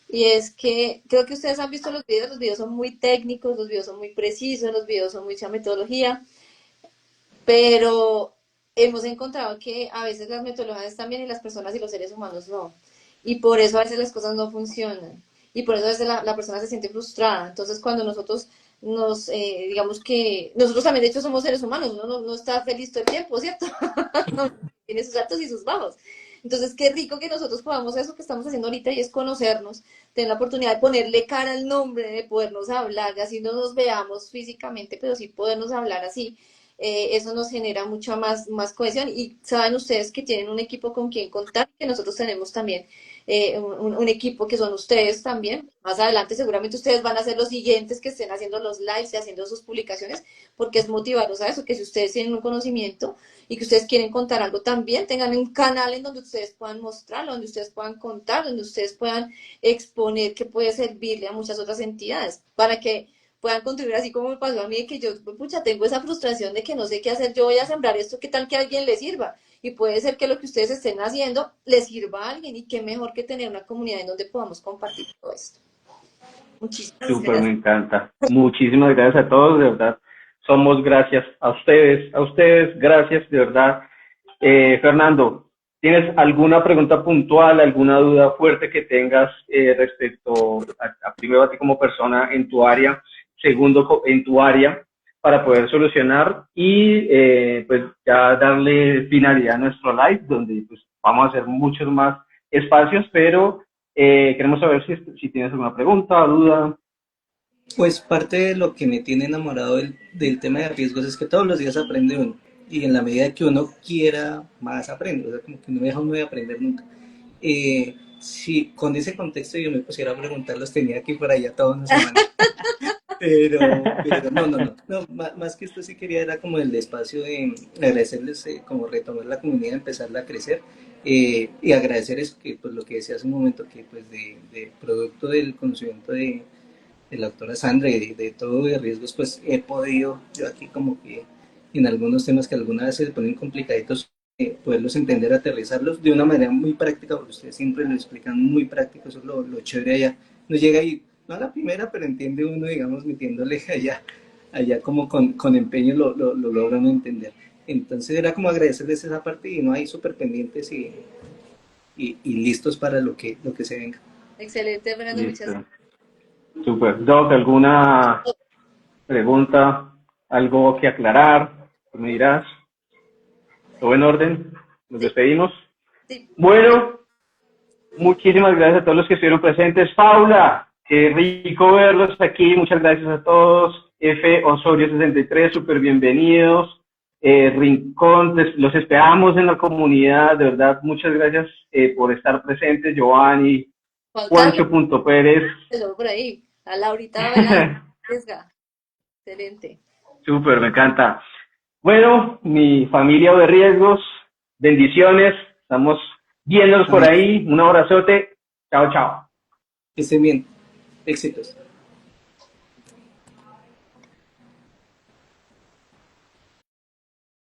y es que creo que ustedes han visto los videos son muy técnicos, los videos son muy precisos, los videos son mucha metodología, pero hemos encontrado que a veces las metodologías están bien y las personas y los seres humanos no. Y por eso a veces las cosas no funcionan. Y por eso a veces la persona se siente frustrada. Entonces cuando nosotros digamos que nosotros también de hecho somos seres humanos, uno no está feliz todo el tiempo, ¿cierto? Tiene sus altos y sus bajos. Entonces, qué rico que nosotros podamos eso que estamos haciendo ahorita y es conocernos, tener la oportunidad de ponerle cara al nombre, de podernos hablar, así no nos veamos físicamente, pero sí podernos hablar así. Eso nos genera mucha más cohesión y saben ustedes que tienen un equipo con quien contar, que nosotros tenemos también un equipo que son ustedes también. Más adelante seguramente ustedes van a ser los siguientes que estén haciendo los lives y haciendo sus publicaciones, porque es motivarlos a eso, que si ustedes tienen un conocimiento y que ustedes quieren contar algo también, tengan un canal en donde ustedes puedan mostrarlo, donde ustedes puedan contar, donde ustedes puedan exponer que puede servirle a muchas otras entidades, para que puedan contribuir, así como me pasó a mí, que yo, pucha, tengo esa frustración de que no sé qué hacer, yo voy a sembrar esto, qué tal que a alguien le sirva, y puede ser que lo que ustedes estén haciendo les sirva a alguien, y qué mejor que tener una comunidad en donde podamos compartir todo esto. Muchísimas Súper, me gracias. encanta. Muchísimas gracias a todos, de verdad. Somos gracias a ustedes, gracias, de verdad. Fernando, ¿tienes alguna pregunta puntual, alguna duda fuerte que tengas respecto primero a ti como persona en tu área, segundo en tu área, para poder solucionar y pues ya darle finalidad a nuestro live, donde pues vamos a hacer muchos más espacios, pero queremos saber si tienes alguna pregunta, duda. Pues parte de lo que me tiene enamorado del tema de riesgos es que todos los días aprende uno y en la medida que uno quiera más aprende, o sea, como que no me deja uno de aprender nunca. Si con ese contexto yo me pusiera a preguntar, los tenía aquí por allá toda una semana. Pero no, más que esto sí quería era como el espacio de agradecerles, como retomar la comunidad, empezarla a crecer y agradecer es que pues lo que decía hace un momento, que pues de producto del conocimiento de la doctora Sandra y de todo de riesgos, pues he podido yo aquí como que en algunos temas que alguna vez se ponen complicaditos, poderlos entender, aterrizarlos de una manera muy práctica, porque ustedes siempre lo explican muy práctico, eso es lo chévere allá. No llega ahí, no a la primera, pero entiende uno, digamos, metiéndole allá como con empeño lo logran entender. Entonces era como agradecerles esa parte y no ahí súper pendientes y listos para lo que se venga. Excelente, Fernando, muchas Listo. Super. Doc, ¿alguna pregunta? ¿Algo que aclarar? ¿Tú me dirás? ¿Todo en orden? ¿Nos despedimos? Sí. Bueno, muchísimas gracias a todos los que estuvieron presentes. Paula, qué rico verlos aquí. Muchas gracias a todos. F. Osorio 63, súper bienvenidos. Rincón, los esperamos en la comunidad. De verdad, muchas gracias por estar presentes. Giovanni, Juancho.Pérez. Por ahí, a Laurita Velasquez. Excelente. Súper, me encanta. Bueno, mi familia de riesgos, bendiciones. Estamos viéndonos por ahí. Un abrazote. Chao, chao. Que estén bien. Éxitos.